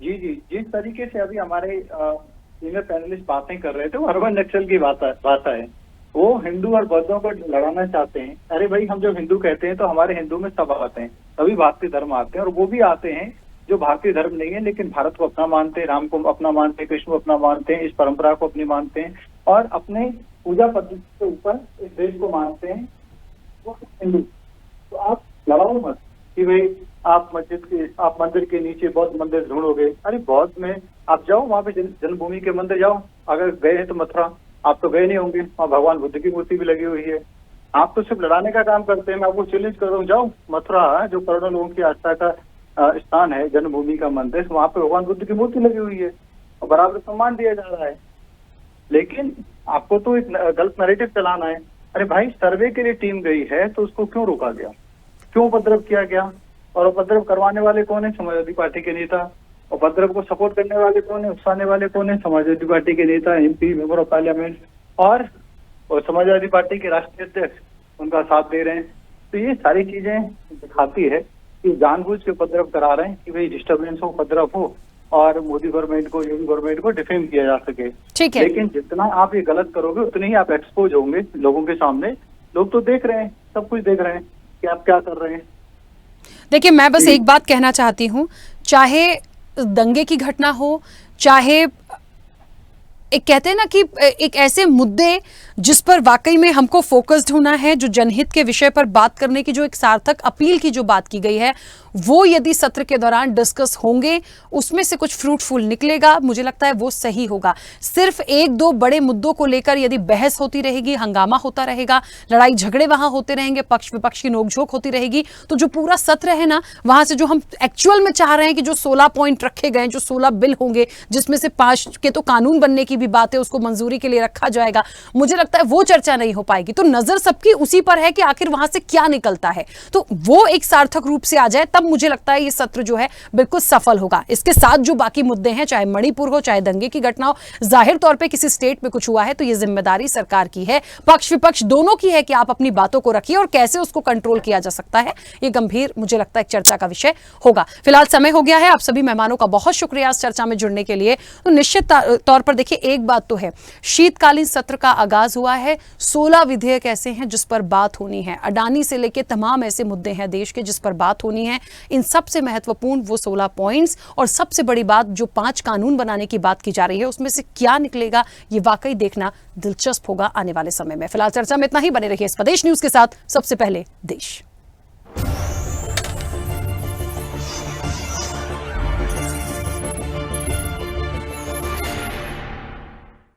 जी जी, जिस तरीके से अभी हमारे सीनियर पैनलिस्ट बातें कर रहे थे वो अर्बन नक्सल की बात है। वो हिंदू और बौद्धों को लड़ाना चाहते हैं। अरे भाई, हम जब हिंदू कहते हैं तो हमारे हिंदू में सब आते हैं, सभी भारतीय धर्म आते हैं, और वो भी आते हैं जो भारतीय धर्म नहीं है लेकिन भारत को अपना मानते हैं, राम को अपना मानते हैं, कृष्ण को अपना मानते हैं, इस परंपरा को अपनी मानते हैं और अपने पूजा पद्धति के ऊपर इस देश को मानते हैं, वो हिंदू। तो आप लड़ाओ मत कि भाई आप मंदिर के नीचे बौद्ध मंदिर ढूंढोगे। अरे बौद्ध में आप जाओ, वहाँ पे जन्मभूमि के मंदिर जाओ। अगर गए हैं तो मथुरा, आप तो गए नहीं होंगे, वहाँ भगवान बुद्ध की मूर्ति भी लगी हुई है। आप तो सिर्फ लड़ाने का काम करते हैं। मैं आपको चैलेंज कर रहा हूँ, जाओ मथुरा, जो करोड़ों लोगों की आस्था का स्थान है, जन्मभूमि का मंदिर, वहाँ पे भगवान बुद्ध की मूर्ति लगी हुई है और बराबर सम्मान दिया जा रहा है। लेकिन आपको तो एक गलत नैरेटिव चलाना है। अरे भाई, सर्वे के लिए टीम गई है तो उसको क्यों रोका गया, क्यों उपद्रव किया गया? और उपद्रव करवाने वाले कौन है? समाजवादी पार्टी के नेता। उपद्रव को सपोर्ट करने वाले कौन है, उकसाने वाले कौन है? समाजवादी पार्टी के नेता, MP, मेंबर ऑफ पार्लियामेंट और समाजवादी पार्टी के राष्ट्रीय अध्यक्ष उनका साथ दे रहे हैं। तो ये सारी चीजें दिखाती है कि जानबूझ के उपद्रव करा रहे हैं कि भाई डिस्टर्बेंस हो, उपद्रव हो और मोदी गवर्नमेंट को, योगी गवर्नमेंट को डिफेम किया जा सके। ठीक है, लेकिन जितना आप ये गलत करोगे उतने ही आप एक्सपोज होंगे लोगों के सामने। लोग तो देख रहे हैं, सब कुछ देख रहे हैं कि आप क्या कर रहे हैं। देखिए, मैं बस एक बात कहना चाहती हूँ, चाहे दंगे की घटना हो, चाहे एक कहते हैं ना कि एक ऐसे मुद्दे जिस पर वाकई में हमको फोकस्ड होना है, जो जनहित के विषय पर बात करने की जो एक सार्थक अपील की जो बात की गई है, वो यदि सत्र के दौरान डिस्कस होंगे, उसमें से कुछ फ्रूटफुल निकलेगा, मुझे लगता है वो सही होगा। सिर्फ एक दो बड़े मुद्दों को लेकर यदि बहस होती रहेगी, हंगामा होता रहेगा, लड़ाई झगड़े वहां होते रहेंगे, पक्ष विपक्ष की नोकझोंक होती रहेगी, तो जो पूरा सत्र है ना, वहां से जो हम एक्चुअल में चाह रहे हैं कि जो 16 पॉइंट रखे गए, जो 16 बिल होंगे, जिसमें से 5 के तो कानून बनने की भी बात है, उसको मंजूरी के लिए रखा जाएगा, मुझे लगता है वो चर्चा नहीं हो पाएगी। तो नजर सबकी उसी पर है कि आखिर वहां से क्या निकलता है। तो वो एक सार्थक रूप से आ जाए, तब मुझे लगता है ये सत्र जो है बिल्कुल सफल होगा। इसके साथ जो बाकी मुद्दे हैं, चाहे मणिपुर हो, चाहे दंगे की घटना हो, जाहिर तौर पे किसी स्टेट में कुछ हुआ है तो ये जिम्मेदारी सरकार की है, पक्ष विपक्ष दोनों की है कि आप अपनी बातों को रखिए और कैसे उसको कंट्रोल किया जा सकता है। ये गंभीर, मुझे लगता है, एक चर्चा का विषय होगा। फिलहाल समय हो गया है। आप सभी मेहमानों का बहुत शुक्रिया इस चर्चा में जुड़ने के लिए। तो निश्चित तौर पर देखिए, एक बात तो है, शीतकालीन सत्र का आगाज हुआ है। 16 विधेयक ऐसे हैं जिस पर बात होनी है। अडानी से लेकर तमाम ऐसे मुद्दे हैं देश के जिस पर बात होनी है। इन सबसे महत्वपूर्ण वो 16 पॉइंट्स, और सबसे बड़ी बात जो 5 कानून बनाने की बात की जा रही है, उसमें से क्या निकलेगा ये वाकई देखना दिलचस्प होगा आने वाले समय में। फिलहाल चर्चा में इतना ही। बने रहिए स्वदेश न्यूज के साथ। सबसे पहले देश।